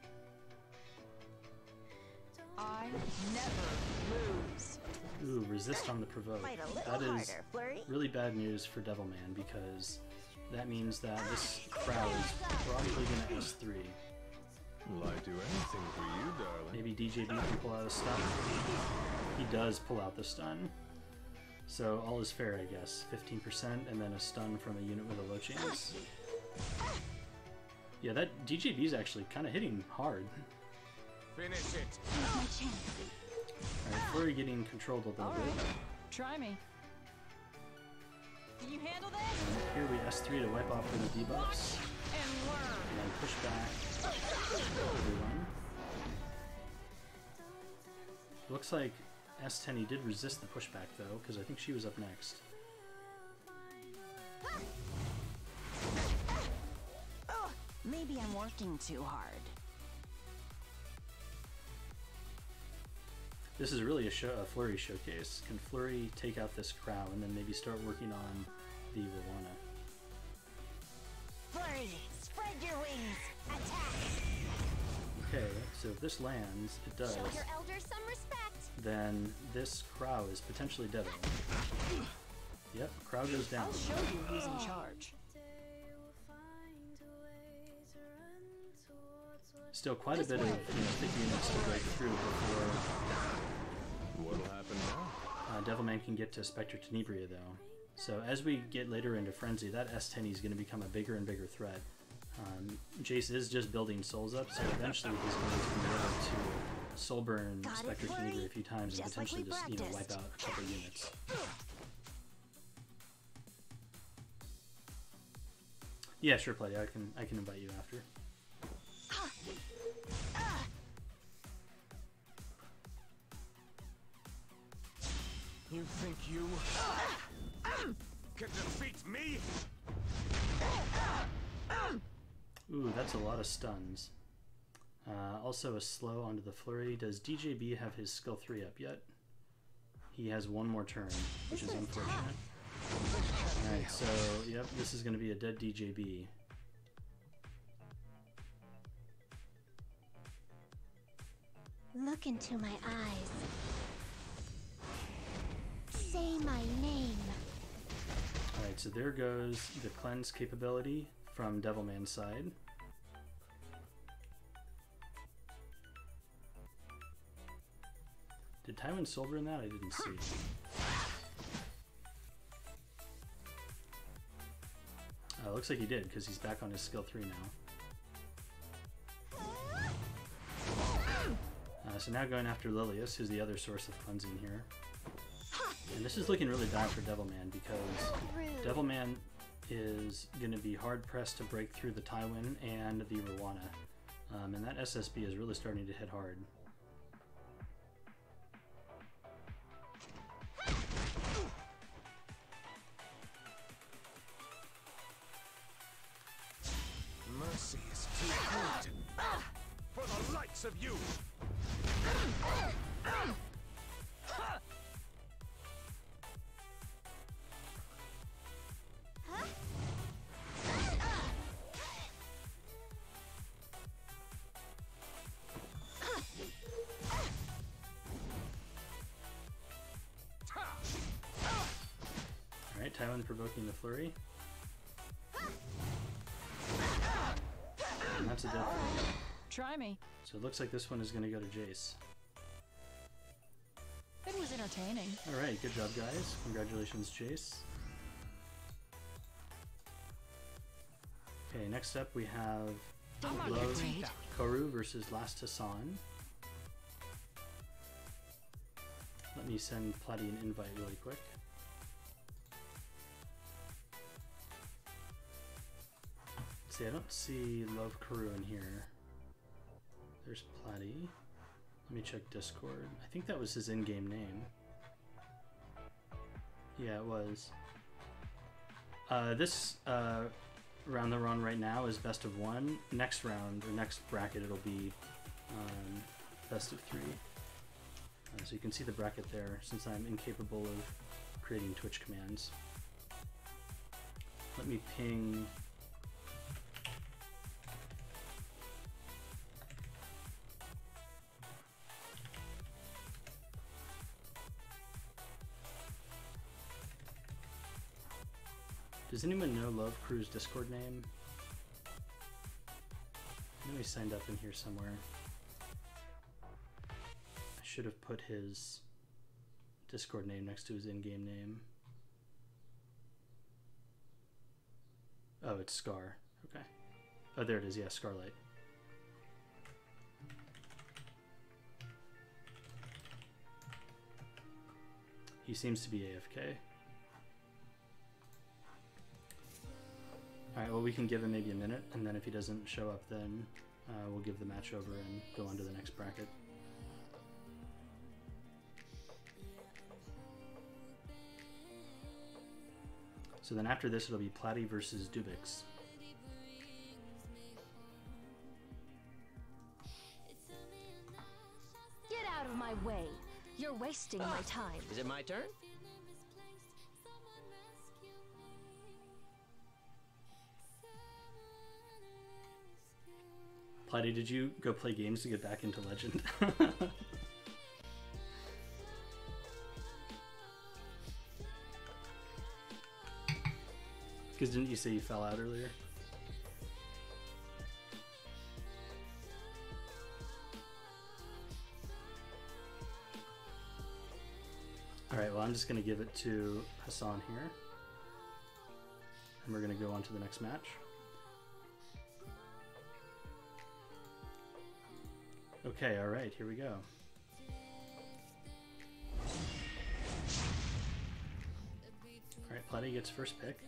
I never lose. Ooh, resist on the provoke. Fight a little That is harder, Flurry. really bad news for Devilman, because that means that this Crow is probably going to S3. Will I do anything for you, darling? Maybe DJB can pull out a stun. He does pull out the stun. So all is fair, I guess. 15% and then a stun from a unit with a low chance. Yeah, that DJB is actually kind of hitting hard. Finish it. Here's my chance. Alright, Flurry getting controlled a little All bit. right, try me. Can you handle this? And here we S3 to wipe off the debuffs. And learn. And and push back everyone. Looks like S10 did resist the pushback though, because I think she was up next. Maybe I'm working too hard. This is really a Flurry showcase. Can Flurry take out this Crow and then maybe start working on the Rowana? Flurry, spread your wings. Attack. Okay, so if this lands, it does. Show your elders some respect. Then this Crow is potentially dead. Yep, Crow goes down. I'll show you who's in charge. Still quite a bit of thick units to break through before What'll happen now? Devilman can get to Spectre Tenebria though. So as we get later into Frenzy, that S10 is going to become a bigger and bigger threat. Jace is just building souls up, so eventually he's going to be able to soul burn Spectre Tenebria a few times and potentially just wipe out a couple units. Yeah, sure, Play. I can invite you after. You think you can defeat me? Ooh, that's a lot of stuns. Also a slow onto the Flurry. Does DJB have his skill 3 up yet? He has one more turn, which is unfortunate. Alright, so, yep, this is going to be a dead DJB. Look into my eyes. Say my name. Alright, so there goes the cleanse capability from Devilman's side. Did Tywin Soulburn that? I didn't see. Looks like he did, because he's back on his skill 3 now. So now going after Lilius, who's the other source of cleansing here. And this is looking really bad for Devilman, because Devilman is going to be hard-pressed to break through the Tywin and the Rowana. And that SSB is really starting to hit hard. Mercy is too good for the likes of you. Alright, Tywin provoking the Flurry. And that's a death. Try me. So it looks like this one is going to go to Jace. It was entertaining. Alright, good job guys. Congratulations, Jace. Okay, next up we have Love Koru versus Last Hassan. Let me send Platy an invite really quick. See, I don't see Love Koru in here. There's Platy. Let me check Discord. I think that was his in-game name. Yeah, it was. This round that we're on right now is best of 1. Next round, or next bracket, it'll be best of 3. So you can see the bracket there, since I'm incapable of creating Twitch commands. Let me ping... Does anyone know Love Crew's Discord name? I know he signed up in here somewhere. I should have put his Discord name next to his in-game name. Oh, it's Scar. Okay. Oh, there it is. Yeah, Scarlight. He seems to be AFK. Alright, well, we can give him maybe a minute, and then if he doesn't show up, then we'll give the match over and go on to the next bracket. So then after this, it'll be Platy versus Dubix. Get out of my way. You're wasting my time. Is it my turn? Platy, did you go play games to get back into Legend? Because didn't you say you fell out earlier? Alright, well I'm just going to give it to Hassan here. And we're going to go on to the next match. Okay, alright, here we go. Alright, Platy gets first pick.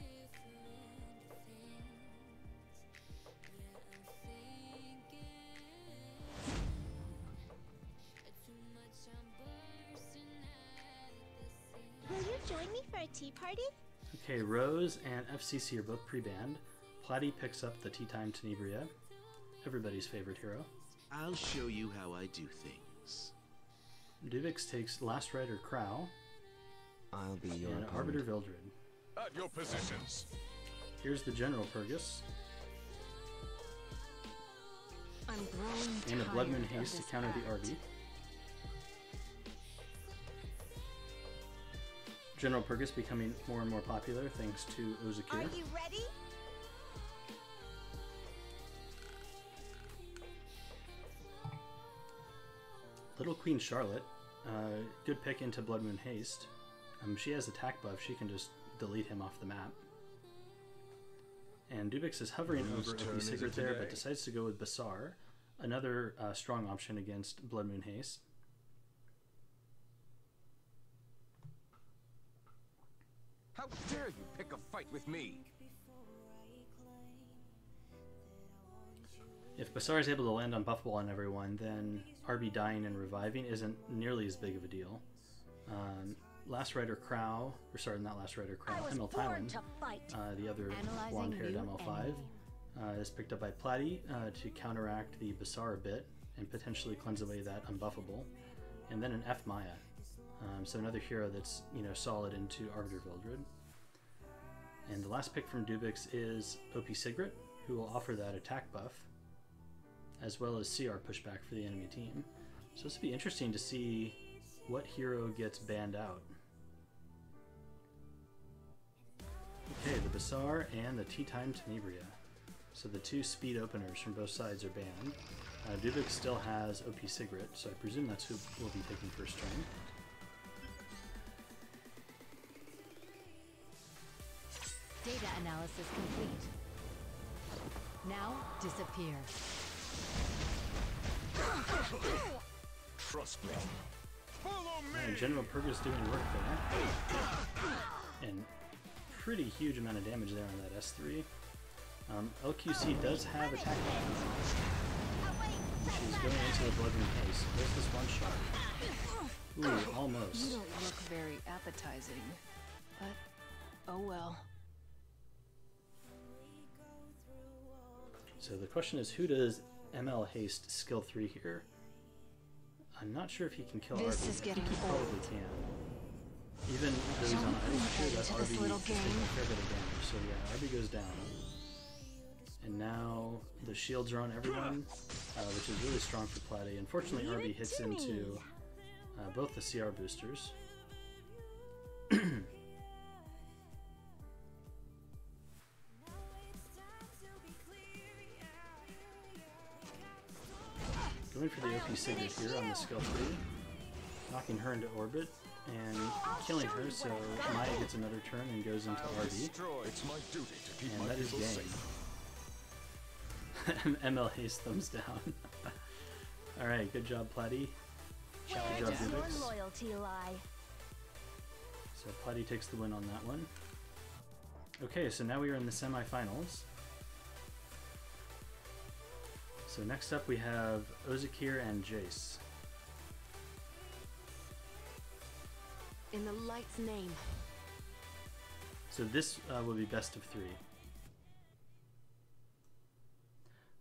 Will you join me for a tea party? Okay, Rose and FCC are both pre-banned. Platy picks up the Tea Time Tenebria, everybody's favorite hero. I'll show you how I do things. Dubix takes Last Rider Crow. I'll be your and opponent. Arbiter Vildred. At your positions. Here's the General Purgus. I'm growing And a tired Blood Moon of Haste to this counter the act. Arby. General Purgus becoming more and more popular thanks to Ozakir. Are you ready? Little Queen Charlotte, good pick into Blood Moon Haste. She has attack buff, she can just delete him off the map. And Dubix is hovering Whose over turn OP is it Sigurd there, today? but decides to go with Basar, another strong option against Blood Moon Haste. How dare you pick a fight with me? If Basar is able to land on Buff Ball on everyone, then RB dying and reviving isn't nearly as big of a deal. Last Rider Crow, or sorry, not Last Rider Crow, Emil Tywin, the other blonde-haired ML5, is picked up by Platy to counteract the Basar a bit and potentially cleanse away that unbuffable, and then an F Maya. So another hero that's solid into Arbiter Vildred. And the last pick from Dubix is OP Sigrid, who will offer that attack buff, as well as CR pushback for the enemy team. So this will be interesting to see what hero gets banned out. Okay, the Basar and the Tea Time Tenebria. So the two speed openers from both sides are banned. Dubix still has OP Sigrid, so I presume that's who will be taking first turn. Data analysis complete. Now disappear. Trust me. Follow me. General Purgus doing work there. And pretty huge amount of damage there on that S3. LQC does have attack buff. She's going into the Blood Moon Haste. There's this one shot. Ooh, almost. You don't look very appetizing, but oh well. So the question is, who does ML Haste skill 3 here? I'm not sure if he can kill This RB. is I getting think he old. probably can. Even though he's on Don't item put sure that that into this RB little is taking game. a fair bit of damage. So yeah, RB goes down. And now the shields are on everyone, which is really strong for Platy. Unfortunately, RB hits into both the CR boosters. Going for the OP Sigurd here on the skill 3, knocking her into orbit and killing her, so Maya gets another turn and goes into RB. It's my duty to keep And my that is people game. safe. ML Haste thumbs down. Alright, good job, Platy. Good job, Where does your Dubix. loyalty lie? So Platy takes the win on that one. Okay, so now we are in the semifinals. So next up we have Ozakir and Jace. In the light's name. So this will be best of 3.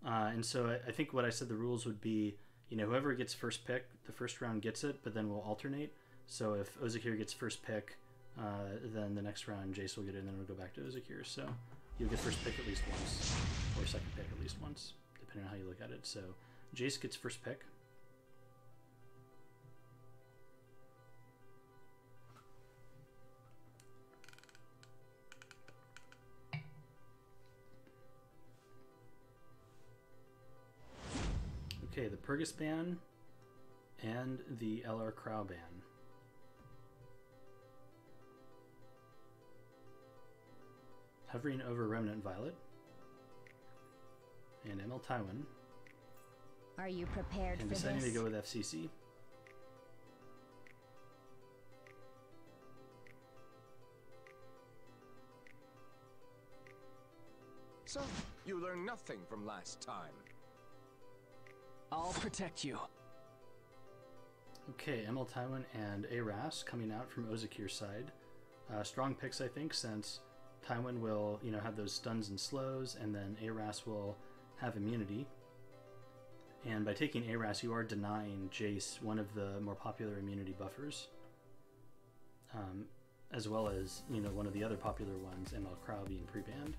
And so I think what I said the rules would be, you know, whoever gets first pick, the first round gets it, but then we'll alternate. So if Ozakir gets first pick, then the next round Jace will get it, and then it'll go back to Ozakir. So you'll get first pick at least once, or second pick at least once, depending on how you look at it. So Jace gets first pick. Okay, the Purgus ban and the LR Crow ban. Hovering over Remnant Violet and ML Tywin. Are you prepared and for deciding this? to go with FCC. So, you learned nothing from last time. I'll protect you. Okay, ML Tywin and Aras coming out from Ozakir's side. Strong picks, I think, since Tywin will, you know, have those stuns and slows, and then Aras will have immunity. And by taking Aras, you are denying Jace one of the more popular immunity buffers, as well as, you know, one of the other popular ones, ML Crow, being pre-banned.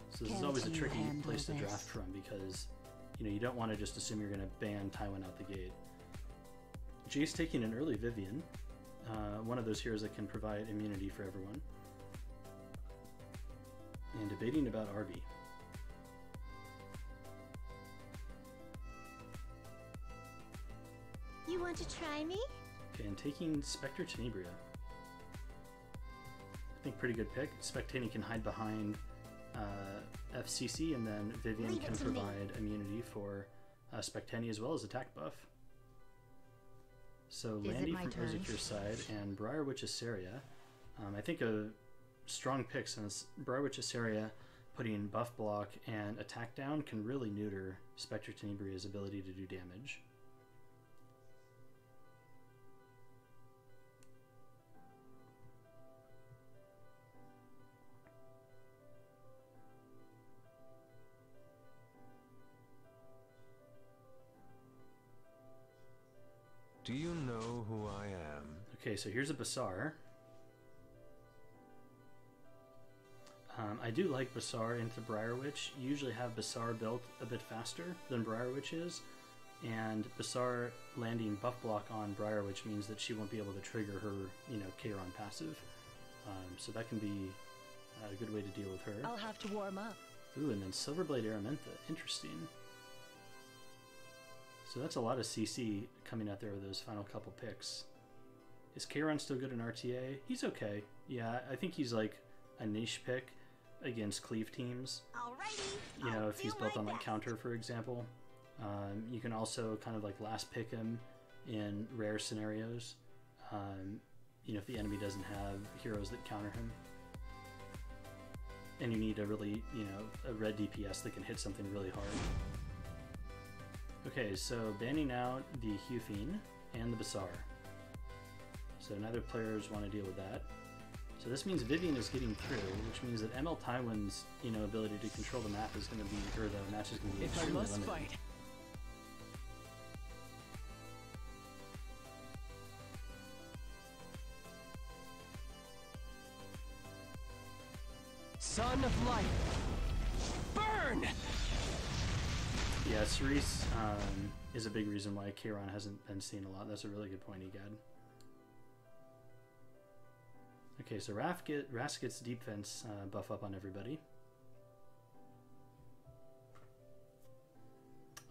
So this is always a tricky place to draft from, because, you know, you don't want to just assume you're going to ban Tywin out the gate. Jace taking an early Vivian, one of those heroes that can provide immunity for everyone. And debating about Arby. You want to try me? Okay, and taking Spectre Tenebria. I think pretty good pick. Spectani can hide behind FCC, and then Vivian can provide immunity for Spectani as well as attack buff. So Landy from Ozakir's side and Briar Witch Assaria. I think a strong pick, since Briar Witch Assaria putting buff block and attack down can really neuter Spectre Tenebria's ability to do damage. Do you know who I am? Okay, so here's a Basar. I do like Basar into Briar Witch. You usually have Basar built a bit faster than Briar Witch is, and Basar landing buff block on Briar Witch means that she won't be able to trigger her, you know, Kayron passive. So that can be a good way to deal with her. I'll have to warm up. Ooh, and then Silverblade Araminta. Interesting. So that's a lot of CC coming out there with those final couple picks. Is Kayron still good in RTA? He's okay. Yeah, I think he's like a niche pick against cleave teams. Alrighty. You know, if he's built on like counter, for example. You can also kind of like last pick him in rare scenarios. You know, if the enemy doesn't have heroes that counter him. And you need a really, you know, a red DPS that can hit something really hard. Okay, so banning out the Hufine and the Basar. So neither players want to deal with that. So this means Vivian is getting through, which means that ML Tywin's, you know, ability to control the map is going to be, or the match is going to be extremely limited. Fight. Son of light, burn! Yeah, Cerise is a big reason why Kayron hasn't been seen a lot. That's a really good point, Egad. Okay, so Ras gets deep fence buff up on everybody.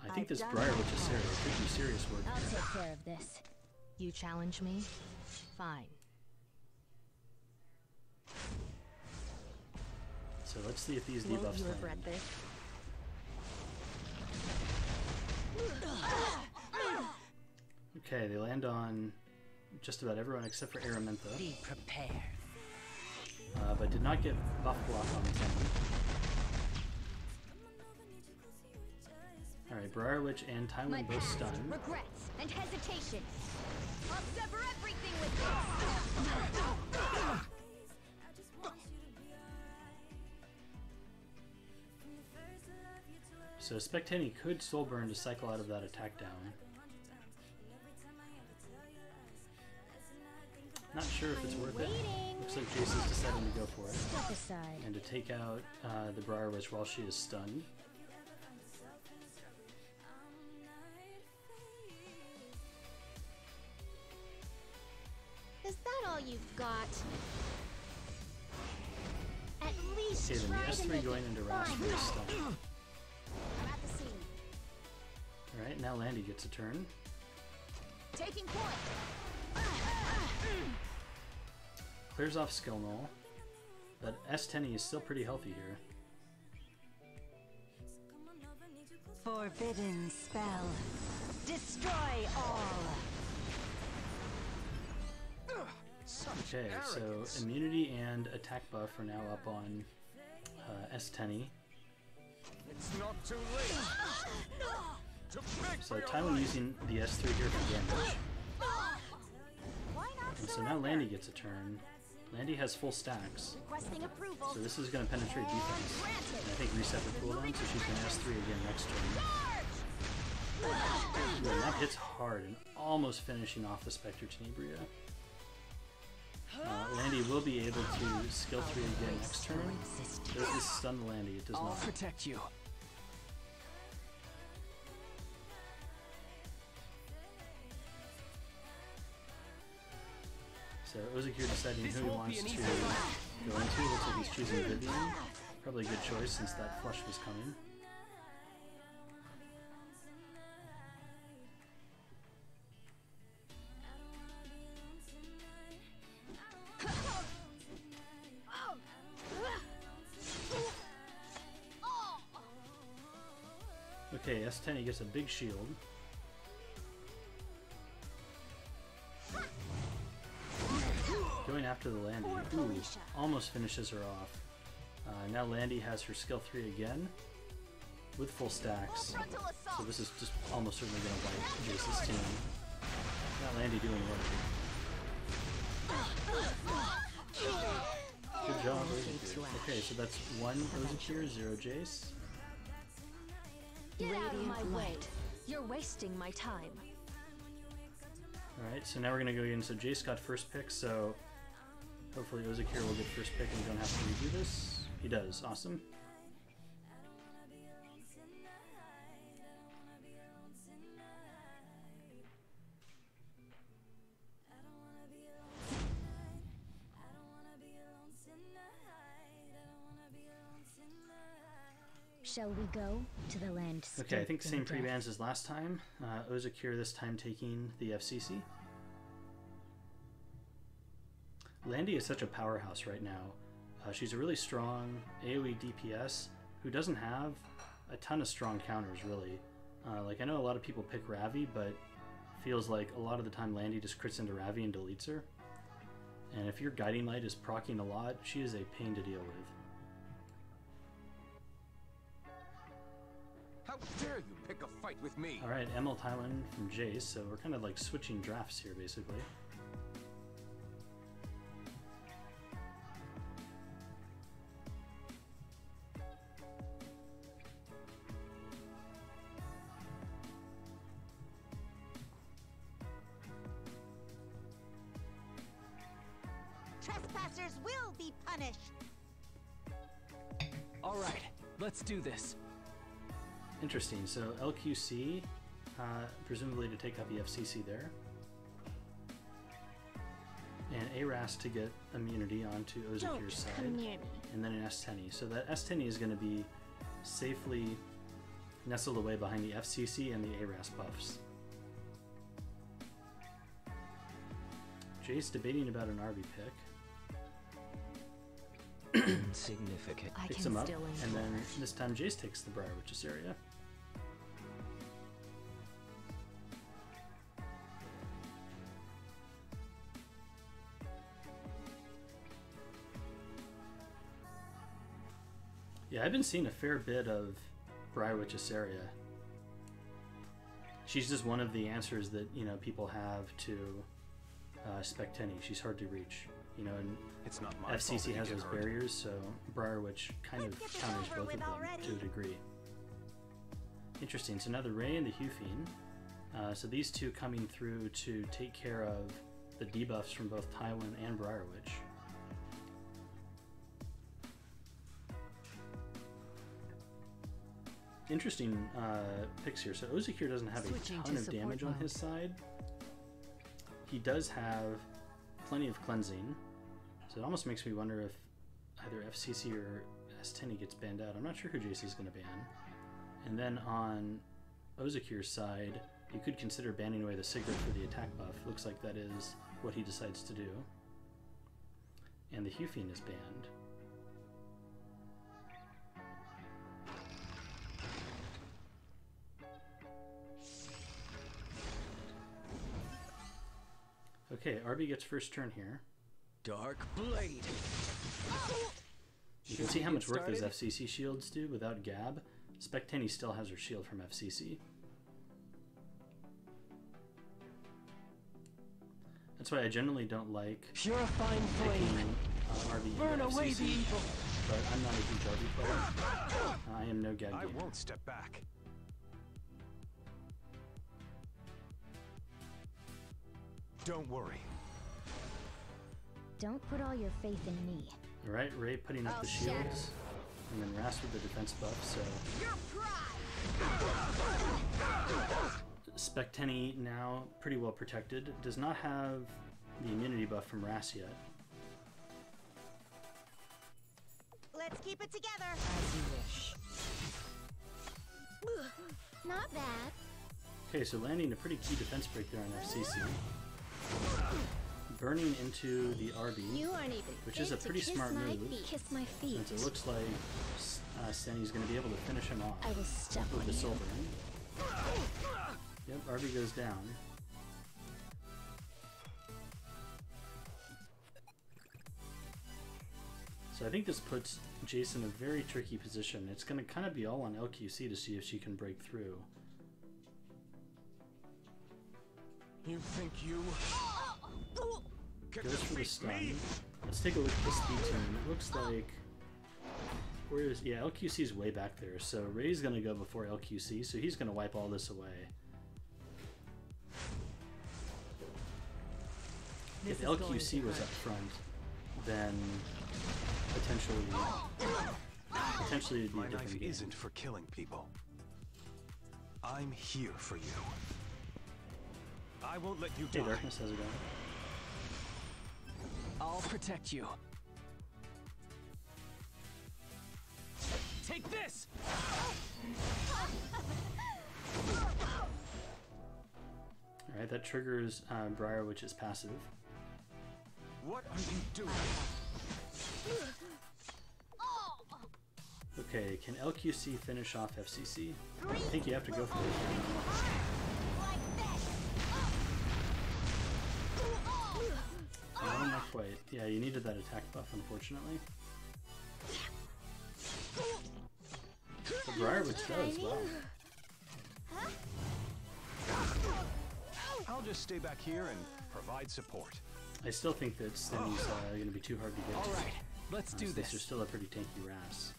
I think this Briar Witch is serious. It could be serious work. I'll take care of this. You challenge me? Fine. So let's see if these Won't debuffs you land. regret this? Okay, they land on just about everyone except for Araminta. Be prepared. But did not get buff block on 10. Alright, Briar Witch and My Tywin both past, stunned. regrets, and hesitation. I'll sever everything with So Spectani could Soul Burn to cycle out of that attack down. Not sure if it's worth it. Looks like Jason's deciding to go for it. Step aside. And to take out the Briar Witch while she is stunned. Is that all you've got? At least Okay, then try the to S3 make going it into Rast fun. for his stun. I'm at the scene. Alright, now Landy gets a turn. Taking point. Clears off Skill Null. But S10 is still pretty healthy here. Forbidden spell. Destroy all. Okay, so immunity and attack buff are now up on S10. It's not too late. To beg So for your Tywin life. using the S3 here for damage. Why not And so now Landy gets a turn. Landy has full stacks. Requesting approval. So this is going to penetrate defense. And I think reset the cooldown, so she's going to S3 again next turn. Ooh, and that hits hard and almost finishing off the Spectre Tenebria. Landy will be able to skill 3 again next turn. Does this stun Landy? It does I'll not. protect you. So Ozekir deciding This who he won't be wants an to easy go into. Looks like he's choosing Vivian. Probably a good choice since that flush was coming. Okay, S10 gets a big shield. Going after the Landy. Ooh, almost finishes her off. Now Landy has her skill 3 again with full stacks. So this is just almost certainly going to wipe Jace's team. Now Landy doing work. Good job, Ozekir. Okay, so that's 1 Ozekir, 0 Jace. Get out of my way. You're wasting my time. Alright, so now we're going to go in. So Jace got first pick, so hopefully Ozekir will get first pick and we don't have to redo this. He does. Awesome. Shall we go to the land? Okay, I think steeped in same death? pre-bans as last time. Ozekir this time taking the FCC. Landy is such a powerhouse right now. She's a really strong AoE DPS who doesn't have a ton of strong counters, really. Like, I know a lot of people pick Ravi, but feels like a lot of the time Landy just crits into Ravi and deletes her. And if your Guiding Light is proccing a lot, she is a pain to deal with. How dare you pick a fight with me? Alright, ML Tywin from Jace, so we're kind of like switching drafts here, basically. Trespassers will be punished. All right, let's do this. Interesting, so LQC, presumably to take out the FCC there. And ARAS to get immunity onto Ozekir's side. Come near me. And then an S10. So that S10 is going to be safely nestled away behind the FCC and the ARAS buffs. Jace debating about an RB pick. Insignificant. I Picks can him up, still and then this time Jace takes the Briar Witch's area. Yeah, I've been seeing a fair bit of Briar Witch's area. she's just one of the answers that, you know, people have to Spectenny. She's hard to reach, you know, and It's not my FCC fault has that you those get hurt. barriers, so Briarwitch kind of counters both of them to a degree. Interesting. So now the Ray and the Hufine. So these two coming through to take care of the debuffs from both Tywin and Briarwitch. Interesting picks here. So Ozekir doesn't have Switching a ton to of damage support on his side. He does have plenty of cleansing, so it almost makes me wonder if either FCC or S10 gets banned out. I'm not sure who Jace is going to ban. And then on Ozekir's side, you could consider banning away the Sigrid for the attack buff. Looks like that is what he decides to do. And the Hufine is banned. Okay, RB gets first turn here. Dark Blade. You can see how much work those FCC shields do without Gab. Spectenny still has her shield from FCC. That's why I generally don't like Purifying flame. picking RB Burn into away the FCC, evil. but I'm not a huge RB player. I am no Gab I gamer. won't step back. Don't worry. Don't put all your faith in me. Alright, Ray putting up the shields, and then Rast with the defense buff, so... Spectenny now pretty well protected. Does not have the immunity buff from Rast yet. Let's keep it together. As you wish. Not bad. Okay, so landing a pretty key defense break there on FCC. Burning into the RB, You aren't even which is a fit to pretty kiss smart my move, feet. Kiss my feet. since it looks like Stenny's going to be able to finish him off I will step with on the you. Silvering. Yep, RB goes down. So I think this puts Jace in a very tricky position. It's going to kind of be all on LQC to see if she can break through. You think you can Goes for the defeat stun. me? Let's take a look at the speed team. It looks like... Where is... Yeah, LQC is way back there. So Ray's going to go before LQC, so he's going to wipe all this away. If LQC was up front, then potentially it'd be My a knife different game. isn't for killing people. I'm here for you. I won't let you Hey die. Darkness, how's it going? I'll protect you. Take this! Alright, that triggers Briarwitch's passive. What are you doing? Okay, can LQC finish off FCC? I think you have to go for it. No, not quite. Yeah, you needed that attack buff, unfortunately. But Briarwitch does, wow. I'll just stay back here and provide support. I still think that Stenny's going to be too hard to get to. Alright, let's do Since they're this. still a pretty tanky Ras.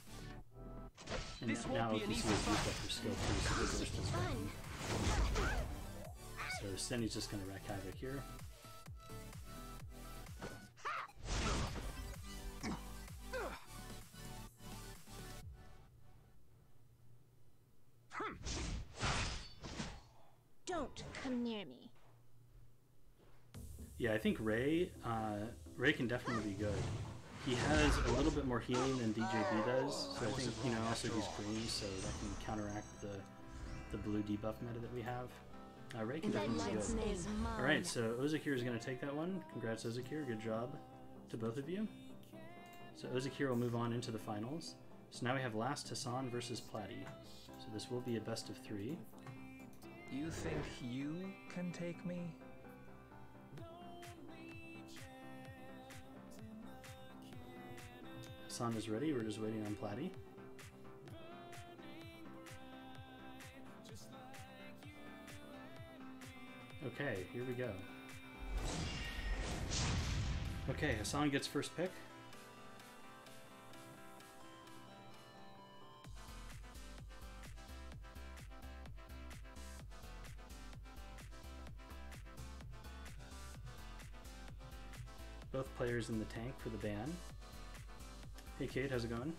And This now won't be an LQC easy has used fight. up her skill too, so the burst is gone. So Stenny's just going to wreak havoc here. Don't come near me. Yeah, I think Ray can definitely be good. He has a little bit more healing than DJB does, so I think, you know, also he's green, so that can counteract the blue debuff meta that we have. Ray can definitely be good. is mine. Alright, so Ozekir is going to take that one. Congrats, Ozekir. Good job to both of you. So Ozekir will move on into the finals. So now we have Last Hassan versus Platy. So this will be a best of 3. You think you can take me? Hassan is ready. We're just waiting on Platy. Okay, here we go. Okay, Hassan gets first pick. Both players in the tank for the ban. Hey Kate, how's it going?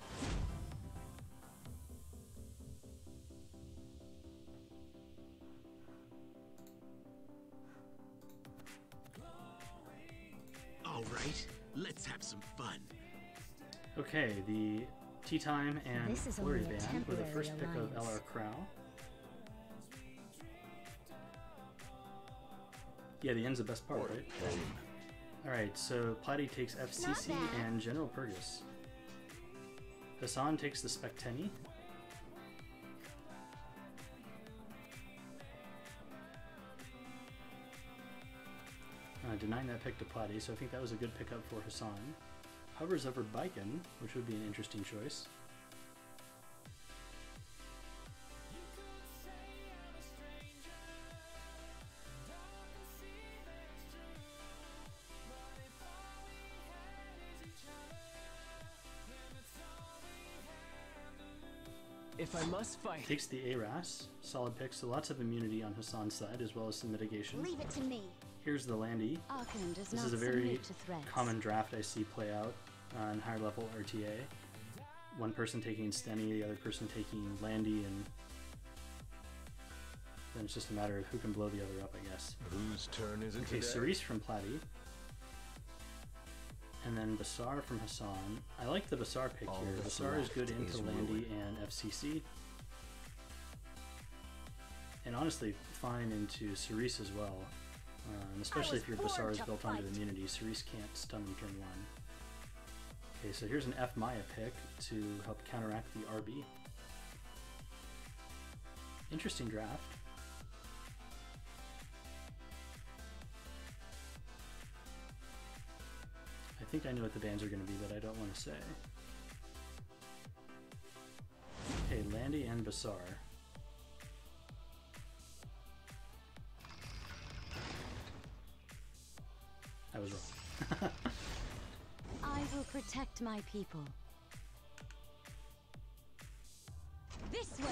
All right, let's have some fun. Okay, the Tea Time and This is Flurry only a ban with the temporary first pick of alliance. LR Crow. Yeah, the end's the best part, right? Alright, so Platy takes FCC and General Purgus. Hassan takes the Spectenny. Denying that pick to Platy, so I think that was a good pickup for Hassan. Hovers over Biken, which would be an interesting choice. If I must fight. Takes the ARAS, solid pick, so lots of immunity on Hassan's side as well as some mitigation. Leave it to me. Here's the Landy. Arkham does This not is a very submit to threats. common draft I see play out on higher level RTA. One person taking Stenny, the other person taking Landy, and then it's just a matter of who can blow the other up, I guess. Whose turn is it Okay, today? Cerise from Platy. And then Basar from Hassan. I like the Basar pick All here. that's Basar is left good into is Landy ruin. and FCC. And honestly, fine into Cerise as well. And especially if your Basar is built onto immunity, Cerise can't stun in turn 1. Okay, so here's an F Maya pick to help counteract the RB. Interesting draft. I think I know what the bans are going to be, but I don't want to say. Okay, Landy and Basar. I was wrong. I will protect my people. This way.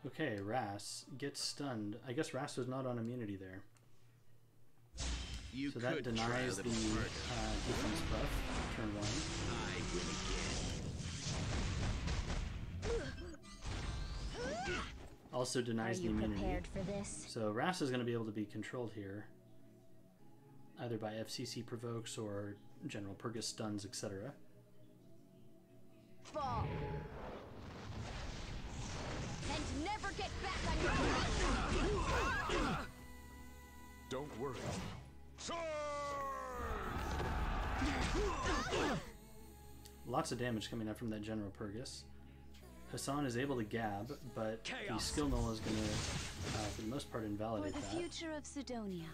Okay, Ras gets stunned. I guess Ras was not on immunity there. You So that could try denies a the little harder. defense buff, turn 1. I win again. Also Are denies the you immunity. prepared for this? So Ras is going to be able to be controlled here, either by FCC provokes or General Purgus stuns, etc. Fall. And never get back on your feet. Don't worry. Lots of damage coming up from that General Purgus. Hassan is able to gab, but the skill null is going to, for the most part, For invalidate the that. future of Sidonia.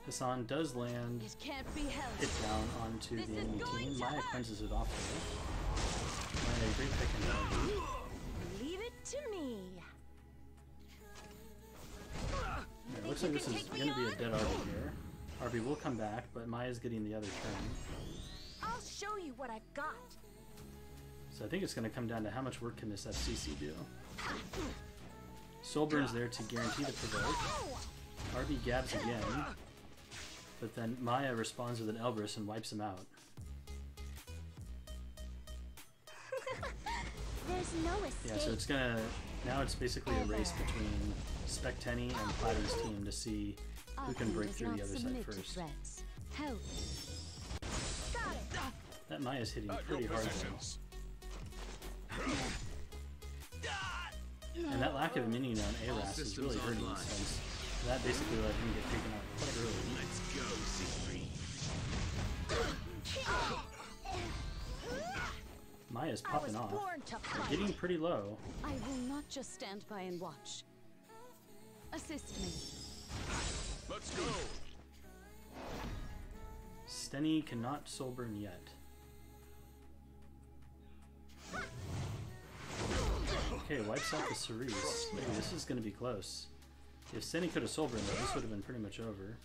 Hassan does land It can't be held. hit down onto This the is enemy going team. to Maya hurt. cleanses it off there. Maya, great pick in value. Leave it to me. It looks like this is going to be a dead RB here. RB will come back, but Maya's getting the other turn. I'll show you what I've got. So I think it's going to come down to how much work can this FCC do. Soulburn's there to guarantee the provoke. RB gabs again, but then Maya responds with an Elbrus and wipes him out. There's no escape. Yeah, so it's gonna, now it's basically a race between Spectenny and Platy's team to see who can Arkham break does through not the other side submit to first. threats. Help. Got it. That Maya's hitting At pretty your hard positions. though. And that lack of minion on All ARAS is systems really hurting online. since that basically let him get taken out quite early. Let's go, Siegfried. Maya's I was popping off. born to fight. Getting pretty low. I will not just stand by and watch. Assist me. Let's go. Stenny cannot Soulburn yet. Okay, wipes out the Cerise. Maybe this is going to be close. If Senny could have soul burned though, this would have been pretty much over.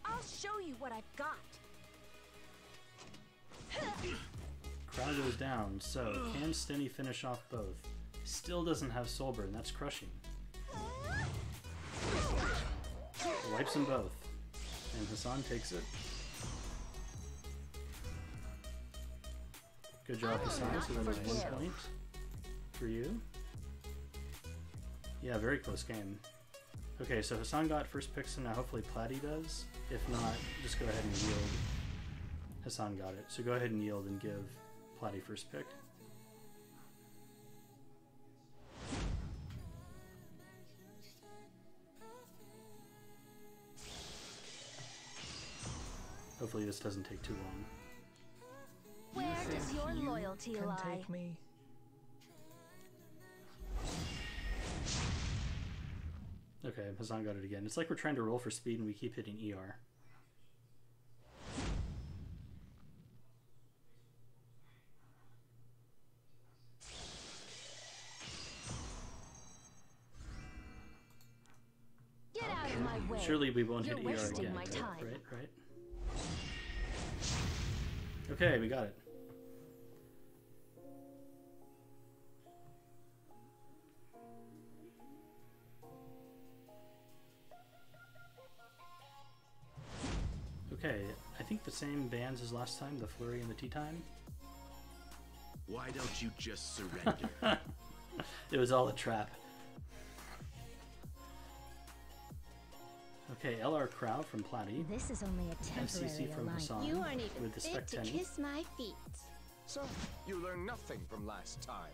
I'll show you what I've got. Crowd goes down, so can Stenny finish off both? Still doesn't have soul burn, that's crushing. Wipes them both. And Hassan takes it. Good job, Hassan. So that was 1 point for you. Yeah, very close game. Okay, so Hassan got first pick, so now hopefully Platy does. If not, just go ahead and yield. Hassan got it. So go ahead and yield and give Platy first pick. Hopefully this doesn't take too long. Where does your loyalty lie? Take me. Okay, Hassan got it again. It's like we're trying to roll for speed and we keep hitting ER. Get out of my way. Surely we won't You're hit ER wasting again. my time. Right. Okay, we got it. Okay, I think the same bands as last time, the Flurry and the Tea Time. Why don't you just surrender? It was all a trap. Okay, LR Crow from Platy. This is only a temporary FCC from alliance. Hassan. You aren't even with the fit to Spectenny. kiss my feet. So, you learned nothing from last time.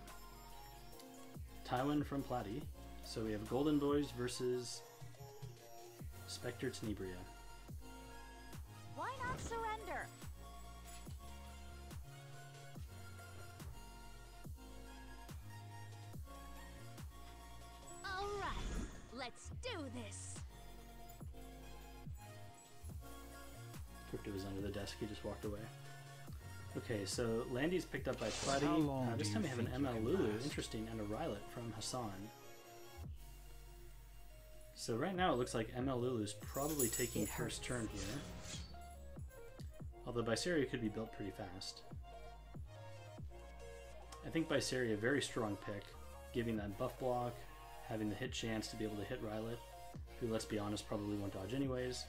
Tywin from Platy. So we have Golden Boys versus Spectre Tenebria. Why not surrender? All right, let's do this. Crypto was under the desk, he just walked away. Okay, so Landy's picked up by Platy. How long This do time you we have an think you ML can Lulu, last? interesting, and a Rylet from Hassan. So right now it looks like ML Lulu's probably taking first turn here. Although Viseria could be built pretty fast. I think Viseria, a very strong pick, giving that buff block, having the hit chance to be able to hit Rylet, who, let's be honest, probably won't dodge anyways.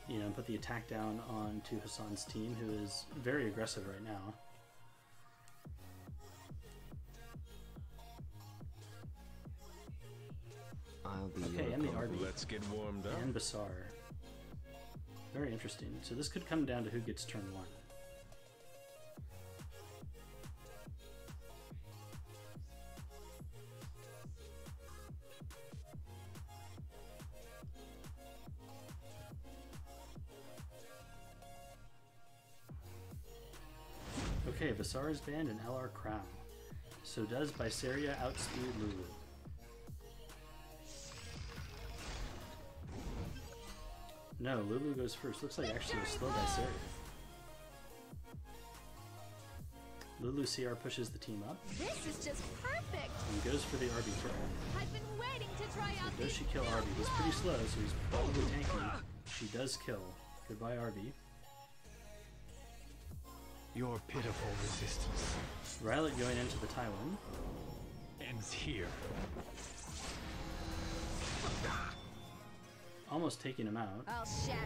You know, and put the attack down onto Hassan's team, who is very aggressive right now. I'll be Okay, your and the company. RB. Let's get warmed up. And Basar. Very interesting. So this could come down to who gets turn 1. Okay, Basar is banned and LR Crown. So does Viseria outspeed Lulu? No, Lulu goes first. Looks like actually a slow Viseria. Lulu CR pushes the team up This is just perfect. and goes for the RB kill. I've been waiting to try out Does she kill RB? He's pretty slow, so he's probably tanking. She does kill. Goodbye, RB. Your pitiful resistance Rylet going into the Tywin. ends here. Almost taking him out. I'll shatter.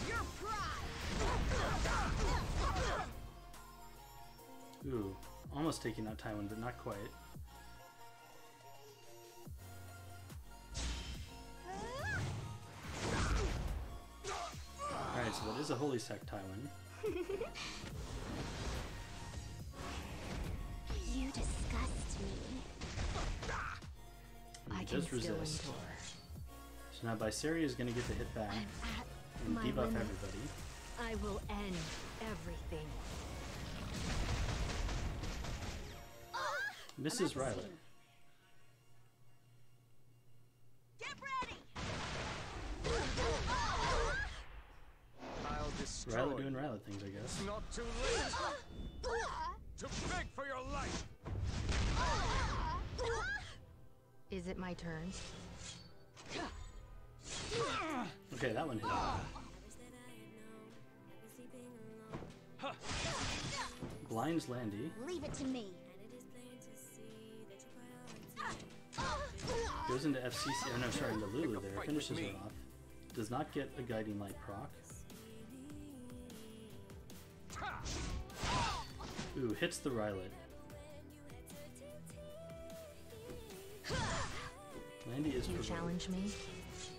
Your pride. Ooh, almost taking out Tywin, but not quite. Alright, so that is a Holy Sec Tywin. You disgust me. And he does resist. So now Viseria is going to get the hit back and my debuff limit. everybody. I will end everything. Mrs. Rylet. Get ready. I'll destroy Rylet doing Rylet things, I guess. It's not too late to beg for your life. Is it my turn? Okay, that one hit. Blinds Landy. Leave it to me. Goes into FCC. Oh no, sorry, into Lulu there. Finishes her off. Does not get a Guiding Light proc. Ooh, hits the Rylet. Landy is provoked. Challenge me?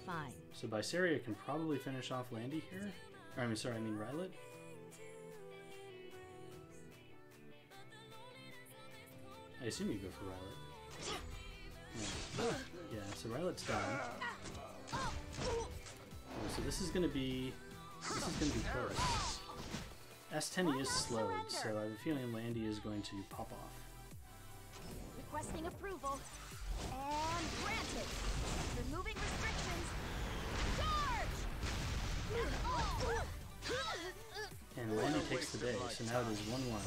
Fine. So Bysaria can probably finish off Landy here. Or, I mean Rylet. I assume you go for Rylet. Yeah, so Rylet's done. Oh, so this is gonna be close. S10 is slowed, so I have a feeling Landy is going to pop off. Requesting approval. And granted. Removing restrictions. Charge! And Landy takes the day, so now it is 1-1.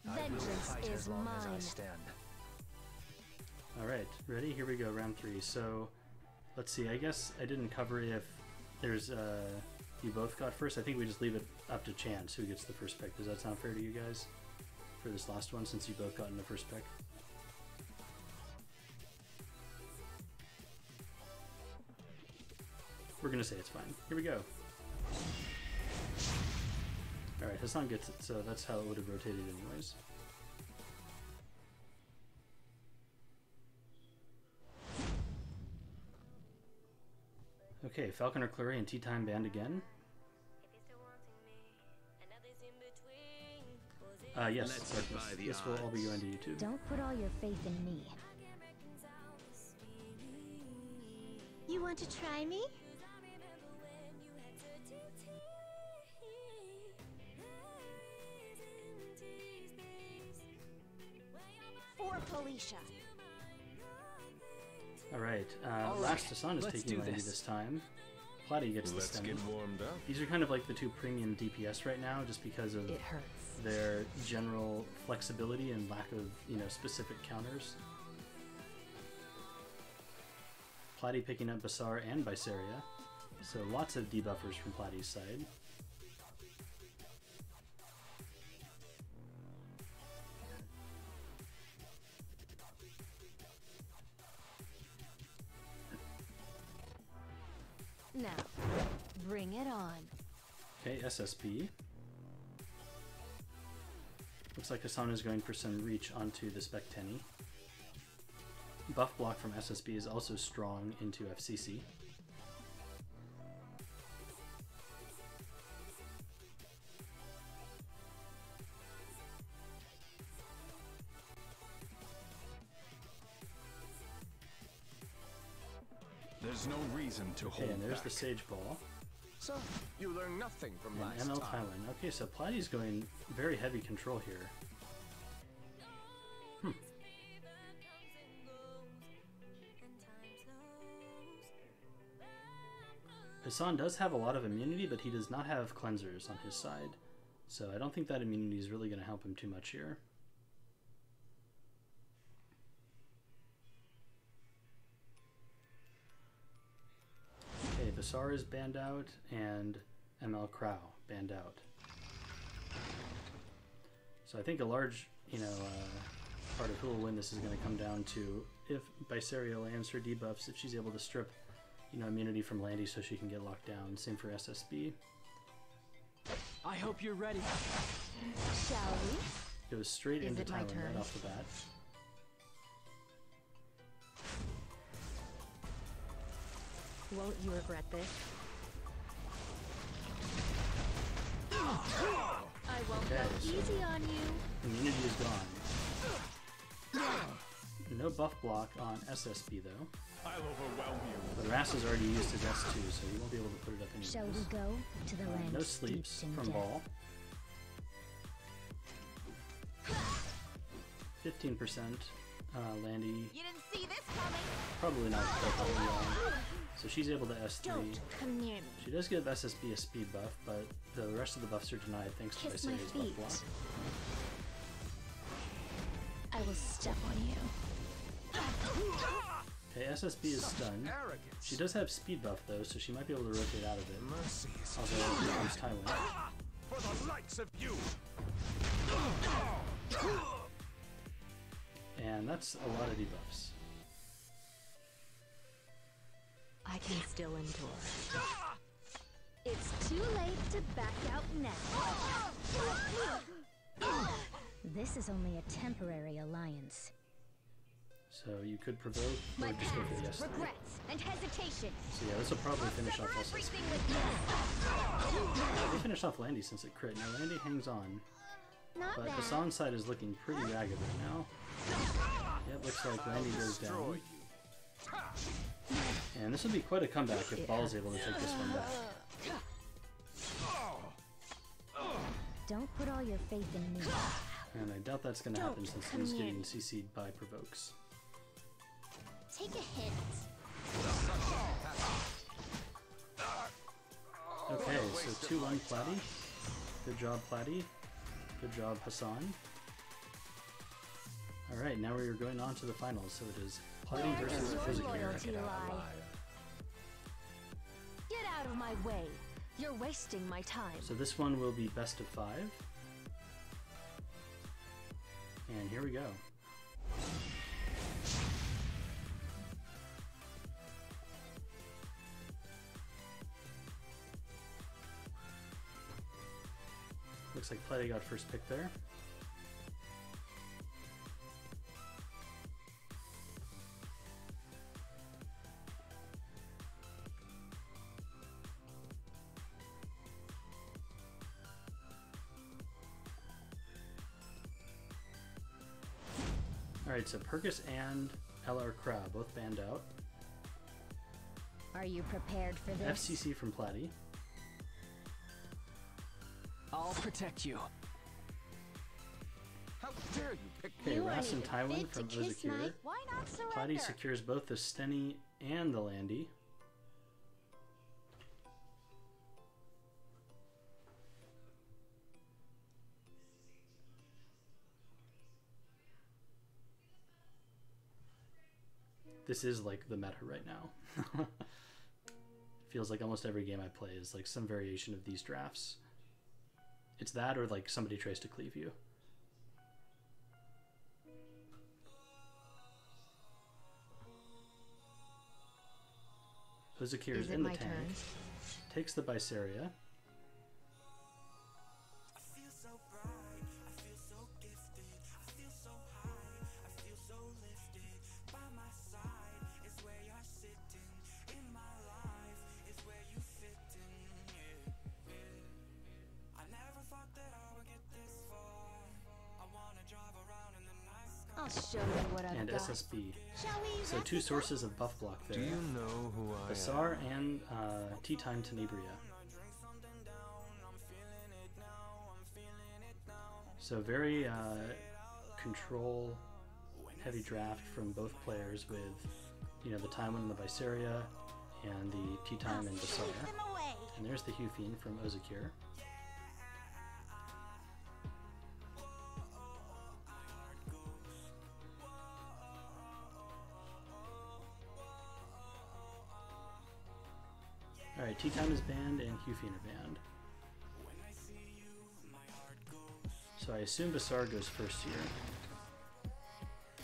Vengeance is mine. Alright, ready? Here we go, round 3. So, let's see, I guess I didn't cover if there's, you both got first. I think we just leave it up to chance who gets the first pick. Does that sound fair to you guys? For this last one, since you both gotten the first pick? We're gonna say it's fine. Here we go. Alright, Hassan gets it, so that's how it would have rotated anyways. Okay, Falconer, Clary, and Tea Time band again. Yes, this will all be going to YouTube. Don't put all your faith in me. You want to try me? For Felicia. Alright, last Hassan is taking Landy this time. Platy gets the stem. Get warmed up. These are kind of like the two premium DPS right now, just because of their general flexibility and lack of, specific counters. Platy picking up Basar and Bysaria, so lots of debuffers from Platy's side. Now, bring it on. Okay, SSB. Looks like Hassan is going for some reach onto the Spectenny. Buff block from SSB is also strong into FCC. There's no reason to hold Okay, and there's back. the Sage Ball. So, you learn nothing from And last ML time. Thailand. Okay, so Platy's going very heavy control here. Hassan does have a lot of immunity, but he does not have cleansers on his side. So I don't think that immunity is really going to help him too much here. Okay, Basar is banned out, and ML Crow banned out. So I think a large, part of who will win this is going to come down to if Bysaria lands her debuffs, if she's able to strip, immunity from Landy so she can get locked down. Same for SSB. I hope you're ready. Shall we? Goes straight into it my Thailand turn? right off the bat. Won't you regret this? I won't Okay, go so easy on you. immunity is gone. No buff block on SSB though. I'll overwhelm you. But Ras has already used his S2, so he won't be able to put it up anyways. Shall we go to the land No sleeps steeped in from death? Ball. 15% Landy. You didn't see this coming. Probably not quite that well. So she's able to S3. Don't come near me. She does give SSB a speed buff, but the rest of the buffs are denied thanks to Kiss my Viseria's buff feet. block. I will step on you. Okay, SSB is stunned. She does have speed buff though, so she might be able to rotate out of it. Mercy is Also, here comes Tywin. for the likes of you. And that's a lot of debuffs. I can still endure. It's too late to back out now. This is only a temporary alliance. So you could provoke or My just go for the past, S3. regrets, and hesitation. So yeah, this will probably finish off SSB. Everything with me. They finish off Landy since it crit. Now Landy hangs on, Not but bad. Hassan's side is looking pretty ragged right now. Yep, looks like Landy goes down. And this would be quite a comeback if Ball's able to take this one back. Don't put all your faith in me. And I doubt that's going to happen since he's getting CC'd by provokes. Take a hint. Okay, so 2-1 Platy. Good job, Platy. Good job, Hassan. Alright, now we're going on to the finals. So it is Platy versus Fizikir. Loyalty lie. Get out of my way. You're wasting my time. So this one will be best of 5. And here we go. Looks like Platy got first pick there. Alright, so Perkus and LR Crow both banned out. Are you prepared for this? FCC from Platy. I'll protect you. How dare you pick Okay, You Ras aren't and even Tywin fit from to kiss my- Ozakir. Why not surrender? Platy secures both the Stenny and the Landy. This is like the meta right now. Feels like almost every game I play is like some variation of these drafts. It's that or like somebody tries to cleave you. Ozakir is it in the my tank. turn? Takes the Biceria. I'll show you what I've And got. SSB. Shall we So wrap two this up? sources of buff block there. Do you know who I Basar am? and Tea Time Tenebria. So very control heavy draft from both players with, you know, the Tywin and the Viseria and the Tea Time and Basar. Take them away. And there's the Hufine from Ozakir. Alright, Tea Time is banned and Hufine are banned. So I assume Basar goes first here.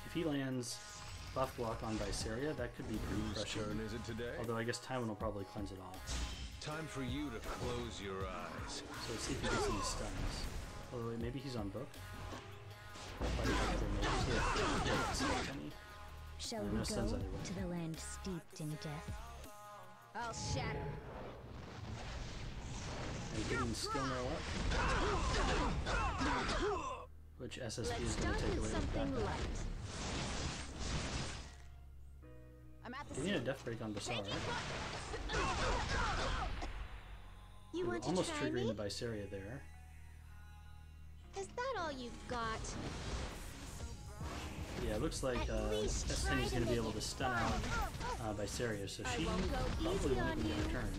If he lands buff block on Viseria, that could be pretty Whose crushing. turn is it today? Although I guess Tywin will probably cleanse it off. Time for you to close your eyes. So let's see if he gets any stuns. Although wait, maybe he's on book. Why do you have other mages? Yeah, yeah, it's not any. Shall No we stuns go either way. to the land steeped in death? I'll shatter. And getting skill mail up. Which SSP is Let's going start to take away with with something backpack. light. I'm at the Getting a death break on Basar. You We're want to almost try triggering me? the Viseria there. Is that all you've got? Yeah, it looks like S10 is going to be able to stun out Viseria, so she probably won't even get a turn.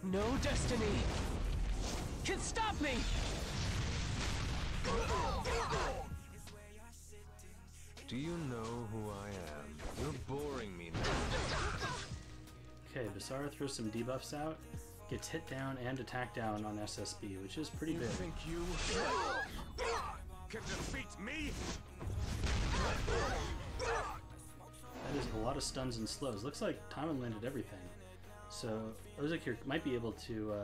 No destiny can stop me! Do you know who I am? You're boring me now. Okay, Visara throws some debuffs out, gets hit down and attack down on SSB, which is pretty You big. think you can defeat me? That is a lot of stuns and slows. Looks like Timon landed everything. So Ozekir might be able to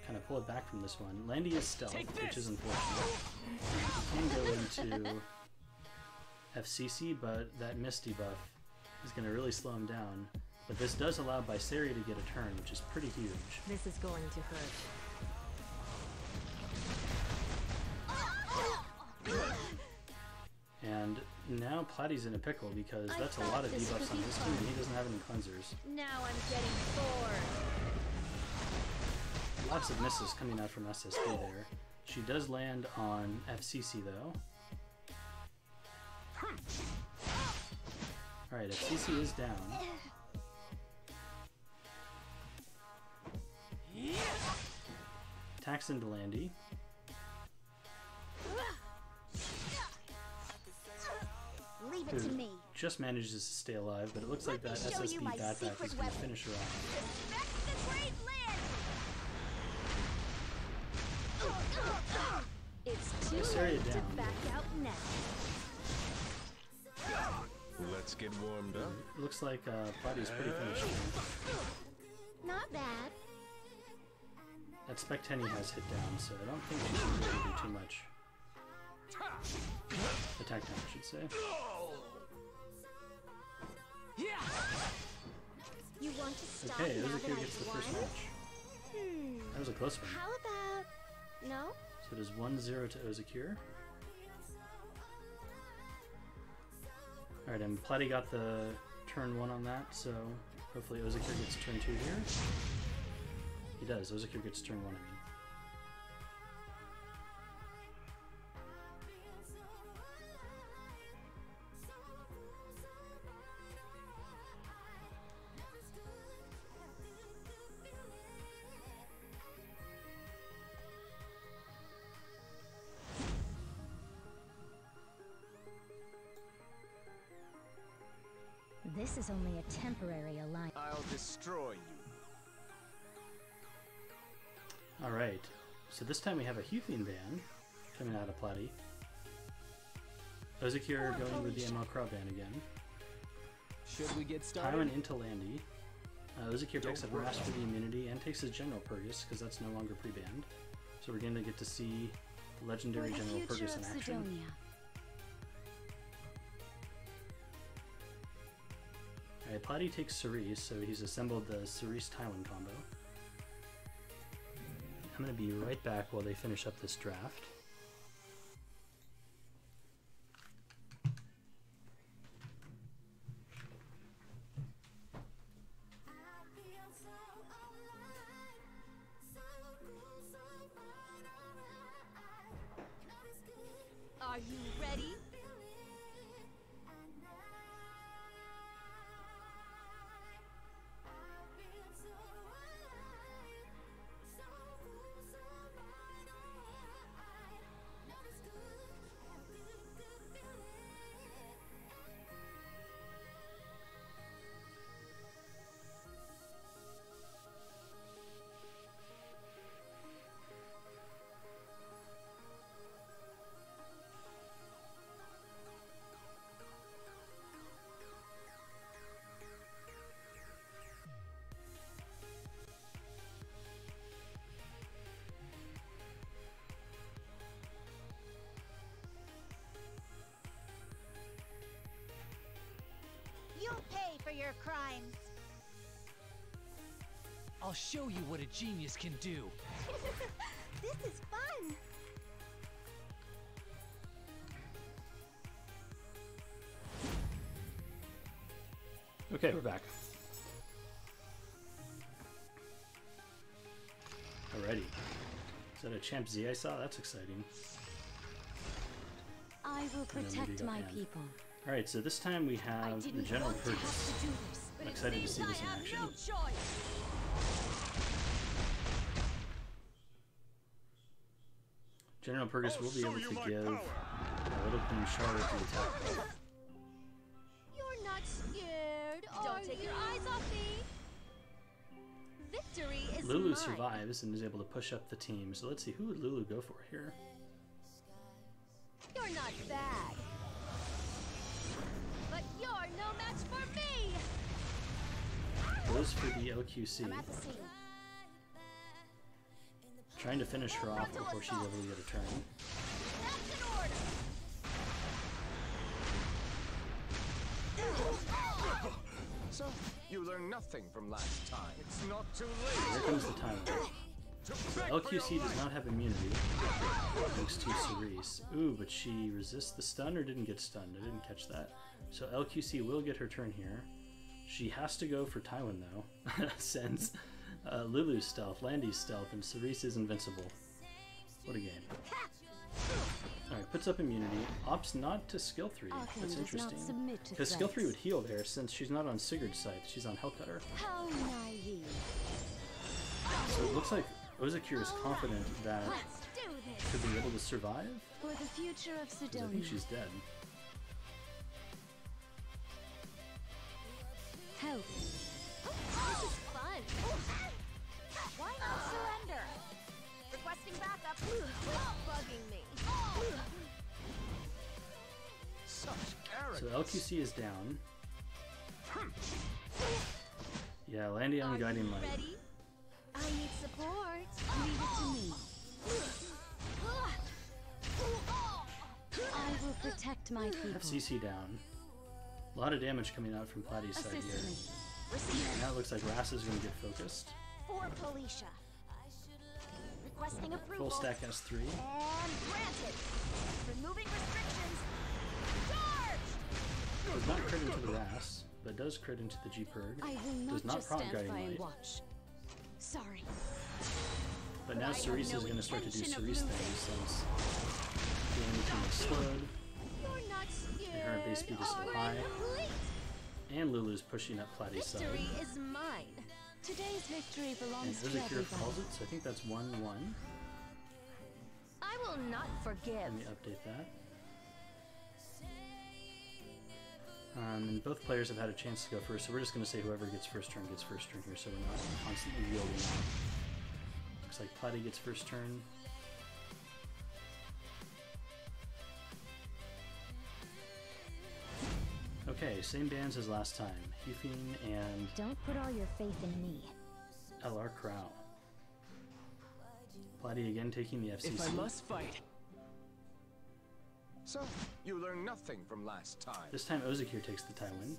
kind of pull it back from this one. Landy is stealth, which is unfortunate. He can go into FCC, but that miss debuff is going to really slow him down. But this does allow Viseria to get a turn, which is pretty huge. This is going to hurt. And now Platy's in a pickle because that's a lot of debuffs on his team and he doesn't have any cleansers. Now I'm getting bored. Lots of misses coming out from SSB there. She does land on FCC though. Alright, FCC is down. Attacks into Landy. Leave it to me. Just manages to stay alive, but it looks like that SSB backpack is going to finish her off. Respect the great land. It's too Viseria late to down. back out now. Let's get warmed up. Looks like Platy's pretty finished. Not bad. That Spectenny has hit down, so I don't think she should really do too much. Attack down, I should say. You want to stop Okay, now that Ozekir I've gets the won? first match. That was a close one. How about no? So it is 1-0 to Ozekir. Alright, and Platy got the turn 1 on that, so hopefully Ozekir gets turn 2 here. He does. Ozekir gets turn 1, I mean. This is only a temporary alliance. I'll destroy you. Alright, so this time we have a Huthian ban coming out of Platy. Ozekir going with the ML Crowd ban again. Should we get started? Tywin into Landy. Ozekir picks up Master for the immunity and takes his General Purgus because that's no longer pre-banned. So we're going to get to see the legendary General Purgus in action. Alright, Platy takes Cerise, so he's assembled the Cerise-Tywin combo. I'm going to be right back while they finish up this draft. Are you ready? You'll pay for your crimes. I'll show you what a genius can do. This is fun. Okay, we're back. Alrighty. Is that a Champ Z I saw? That's exciting. I will protect my people. Alright, so this time we have the General Purchase. I'm excited to see this in action. General Purchase will be able to give a little Queen Charlotte the attack. You're not scared, Don't take your eyes off me. Victory is Lulu mine. survives and is able to push up the team. So let's see, who would Lulu go for here? You're not bad. But you're no match for me. Goes for the LQC. I'm at the scene. Trying to finish her off before she's able to get a turn. That's an order. So, you learned nothing from last time. It's not too late. Here comes the timer. So LQC does not have immunity, thanks to Cerise. Ooh, but she resists the stun or didn't get stunned. I didn't catch that. So LQC will get her turn here. She has to go for Tywin though, since Lulu's stealth, Landy's stealth, and Cerise is invincible. What a game. Alright, puts up immunity. Opts not to skill 3. That's interesting. Because skill 3 would heal there since she's not on Sigurd's side. She's on Hellcutter. How naive. So it looks like Ozakir is confident that she'll be able to survive. For the future of 'Cause I Sidonia. think she's dead. Help. This is fun. Why not surrender? Requesting backup. Quit bugging me. Such So arrogance. LQC is down. Yeah, Landy on Guiding Light. Ready? I need support. Leave it to me. I will protect my people. FCC down. A lot of damage coming out from Platy's side Assist here. me. And now it looks like Ras is going to get focused. For Felicia. Requesting approval. Full stack S3. And granted. Removing restrictions. Charge! Does not crit into the Ras, but does crit into the G-Purg. I will not Does not just proc stand Guiding by and Light. watch. Sorry. But now I have Cerise no is going to start to do intention of Cerise losing. things since the enemy is slowed, You're not and her base speed is so scared. high. Complete. And Lulu's pushing up Platy's side. Victory is mine. Today's victory And belongs to Ozakir everybody. calls it, so I think that's 1-1. I will not forgive. Let me update that. And both players have had a chance to go first, so we're just going to say whoever gets first turn here, so we're not constantly yielding out. Looks like Platy gets first turn. Okay, same bands as last time. Hefing and Don't put all your faith in me. LR Crow. Platy again taking the FCC. If I must fight, So, you learned nothing from last time. This time Ozakir takes the Tywin.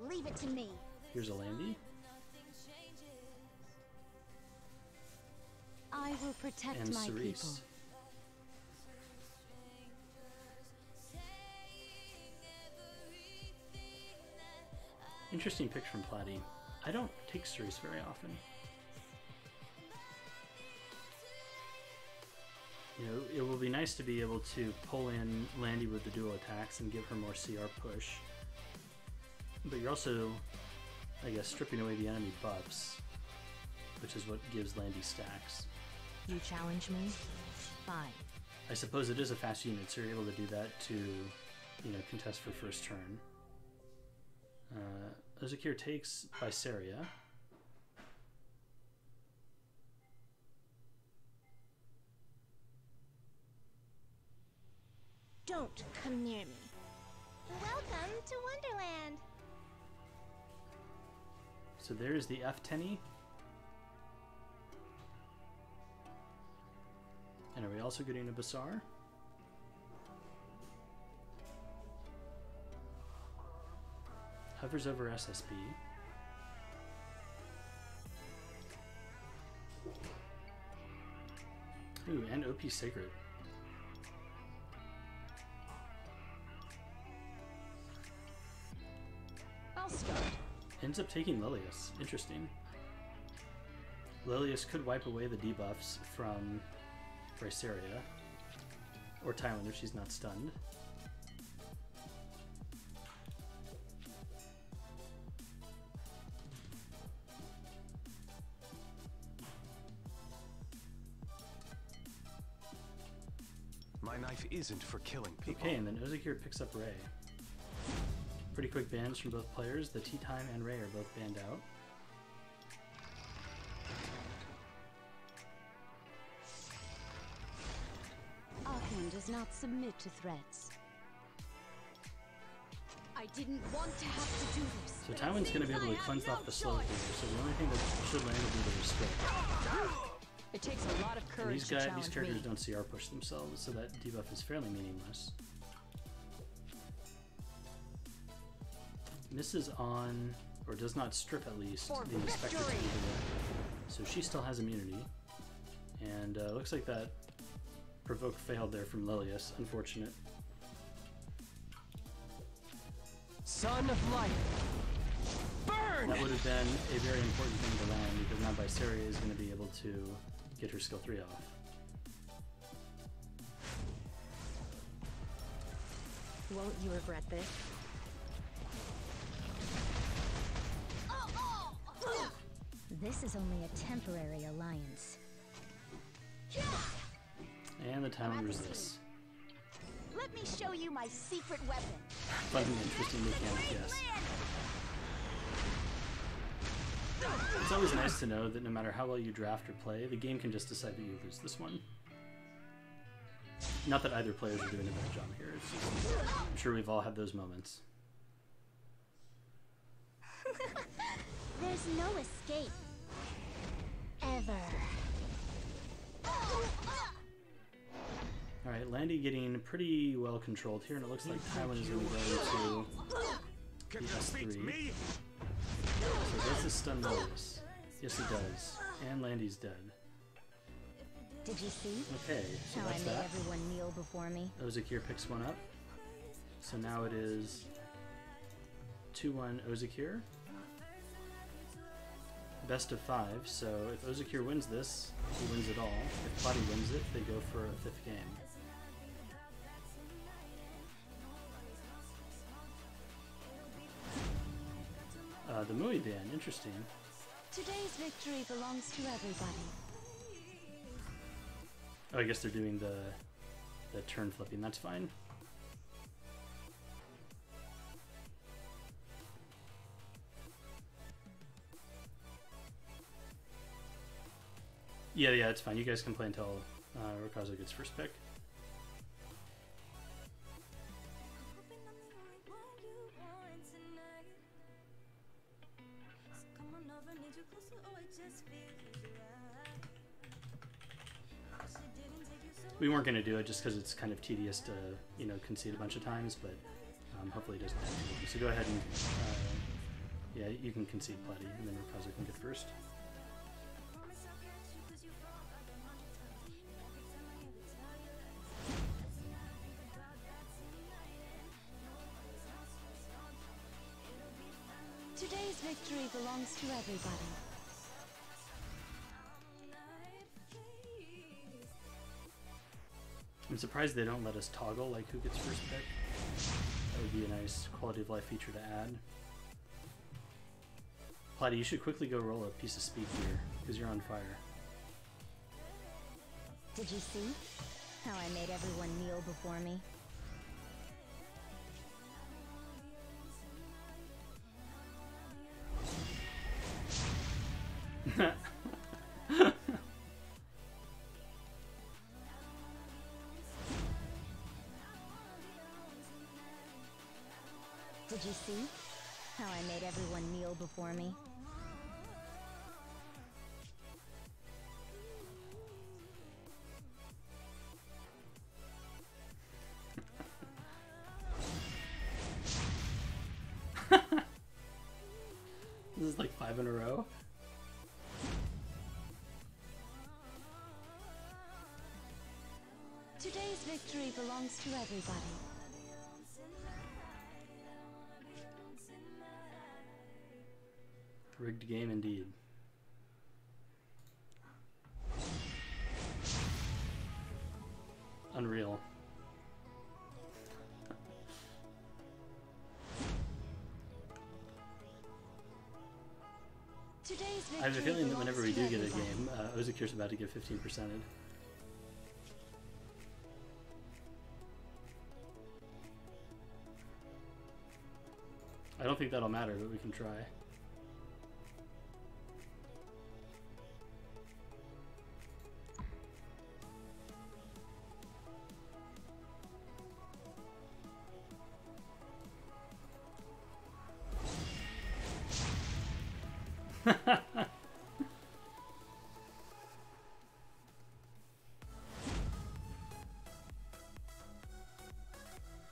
Leave it to me. Here's a Landy. I will protect And my Cerise. people. Interesting pick from Platy. I don't take Cerise very often. You know, it will be nice to be able to pull in Landy with the dual attacks and give her more CR push. But you're also, I guess, stripping away the enemy buffs, which is what gives Landy stacks. You challenge me? Fine. I suppose it is a fast unit, so you're able to do that to, you know, contest for first turn. Ozakir takes Viseria. Don't come near me. Welcome to Wonderland. So there's the F10E. And are we also getting a Bassar? Hovers over SSB. Ooh, and OP Sacred. I'll start. Ends up taking Lilius. Interesting. Lilius could wipe away the debuffs from Braceria. Or Tywin if she's not stunned. My knife isn't for killing people. Okay, and then Ozekir picks up Ray. Pretty quick bans from both players. The Tea Time and Ray are both banned out. Arkham does not submit to threats. I didn't want to have to do this. So Tywin's going to be able to cleanse off the slow here, so the only thing that should land will be the restrict. It takes a lot of And courage these to challenge characters me. don't CR push themselves, so that debuff is fairly meaningless. Misses on, or does not strip at least, the Spectre to so she still has immunity. And looks like that provoke failed there from Lilius. Unfortunate. Son of light. Burn! That would have been a very important thing to land, because now Viseria is going to be able to get her skill 3 off. Won't you regret this? This is only a temporary alliance. And the Tywin resists. Let me show you my secret weapon. Fun and interesting mechanic, yes. It's always nice to know that no matter how well you draft or play, the game can just decide that you lose this one. Not that either players are doing a bad job here. It's just, I'm sure we've all had those moments. There's no escape. Ever. Alright, Landy getting pretty well controlled here, and it looks like Tywin is going to go into PS3. So does this stun Lilius? Yes, it does. And Landy's dead. Did you see? Okay, so How I that's made that. everyone kneel before me? Ozekir picks one up. So now it is 2-1 Ozekir. Best of 5, so if Ozekir wins this, he wins it all. If Plotty wins it, they go for a 5th game. The Mui ban, interesting. Today's victory belongs to everybody. Oh, I guess they're doing the turn flipping, that's fine. Yeah, it's fine. You guys can play until Rakazo gets first pick. We weren't going to do it just because it's kind of tedious to, you know, concede a bunch of times, but hopefully it doesn't have to. So go ahead and, yeah, you can concede Platy, and then Rakazo can get first. Today's victory belongs to everybody. I'm surprised they don't let us toggle like who gets first pick. That would be a nice quality of life feature to add. Platy, you should quickly go roll a piece of speak here, because you're on fire. Did you see? How I made everyone kneel before me? Did you see? How I made everyone kneel before me? This is like 5 in a row. Today's victory belongs to everybody. Rigged game indeed. Unreal. I have a feeling that whenever we do get a game, Ozakir's about to get 15%ed. I don't think that'll matter, but we can try.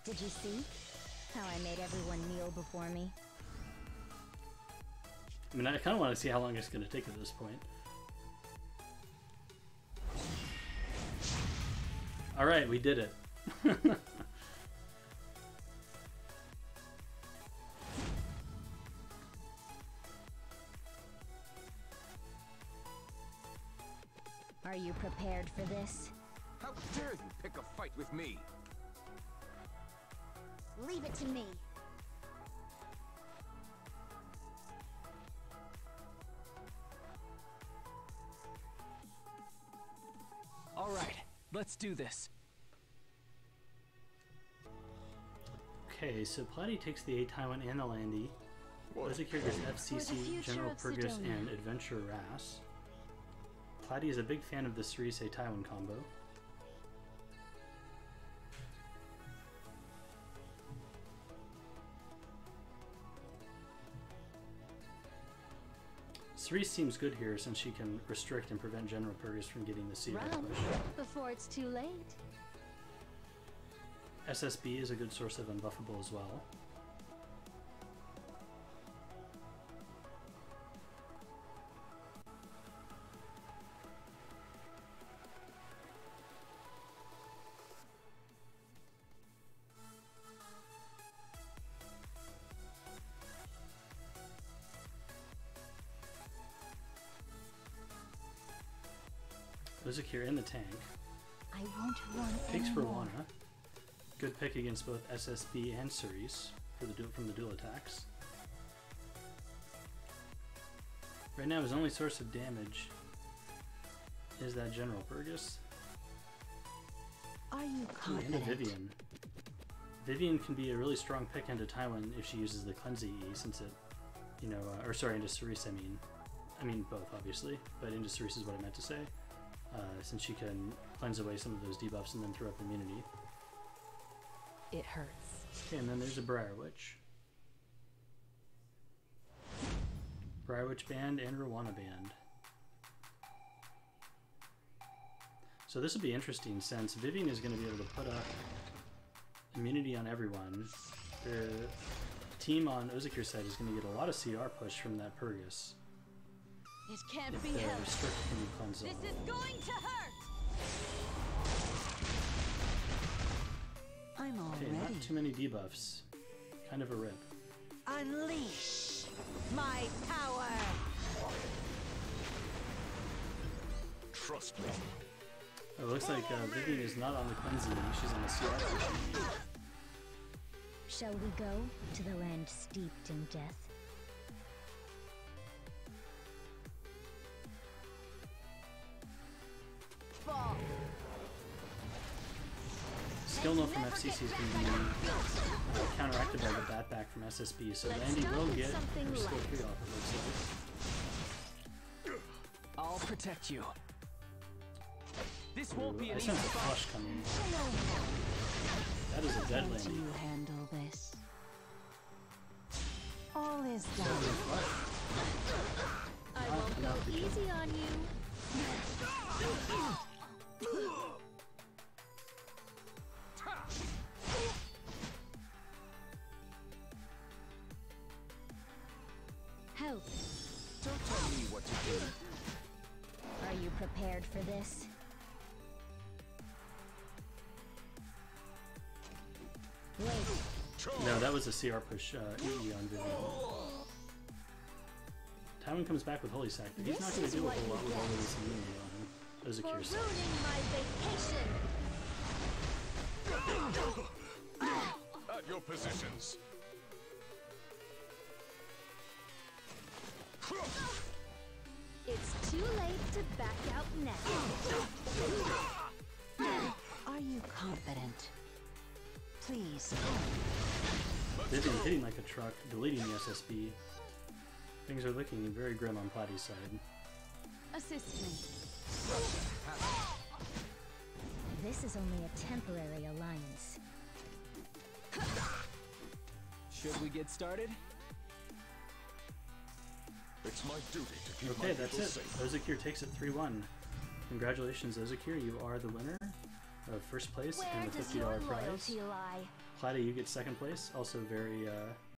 Did you see how I made everyone kneel before me? I mean, I kind of want to see how long it's going to take at this point. Alright, we did it. Are you prepared for this? How dare you pick a fight with me? Leave it to me. All right, let's do this. Okay, so Platy takes the A Taiwan and the Landy. Ozakir gets FCC, General Purgus, and Adventure Ras. Platy is a big fan of the Cerise A Taiwan combo. Cerise seems good here since she can restrict and prevent General Purgus from getting the CR push. Before it's too late. SSB is a good source of unbuffable as well. Ozakir in the tank. I won't run Takes for anymore. Wana. Good pick against both SSB and Cerise for the from the dual attacks. Right now his only source of damage is that General Purgus. Are you Ooh, and a confident? Vivian. Vivian can be a really strong pick into Taiwan if she uses the Cleanse E, since it, you know, or sorry, into Cerise I mean both obviously, but into Cerise is what I meant to say. Since she can cleanse away some of those debuffs and then throw up immunity. It hurts. Okay, and then there's a Briar Witch. Briar Witch Band and Rwana Band. So this will be interesting since Vivian is going to be able to put up immunity on everyone. The team on Ozakir's side is going to get a lot of CR push from that Purgus. It can't If be the helped. restrict can be cleansed This off. is going to hurt. I'm all Okay, ready. not too many debuffs. Kind of a rip. Unleash my power. Trust me. Oh, it looks like Vivian is not on the cleansing. She's on the CR push. Shall we go to the land steeped in death? Fall. Skill note from FCC is going to be counteracted by the batback from SSB, so Landy will get her skill 3 off, it looks like. I'll protect you. This won't Ooh, be I an easy sense a fight. flush coming. That is a dead Can't Landy. you handle this? All is done. I won't go easy on you. Help. Don't tell me what to do. Are you prepared for this? Wait. No, that was a CR push EE on Vivian. Tywin comes back with Holy Sack, but he's not going to do a whole lot with all of this immunity on Ozakir's side. At your positions. It's too late to back out now. Are you confident? Please. Vivian hitting like a truck, deleting the SSB. Things are looking very grim on Platy's side. Assist me. This is only a temporary alliance. Should we get started? It's my duty to keep Okay, my that's people it. safe. Ozakir takes it 3-1. Congratulations, Ozakir. You are the winner of first place Where and the does $50 your prize. loyalty lie? Platy, you get second place. Also very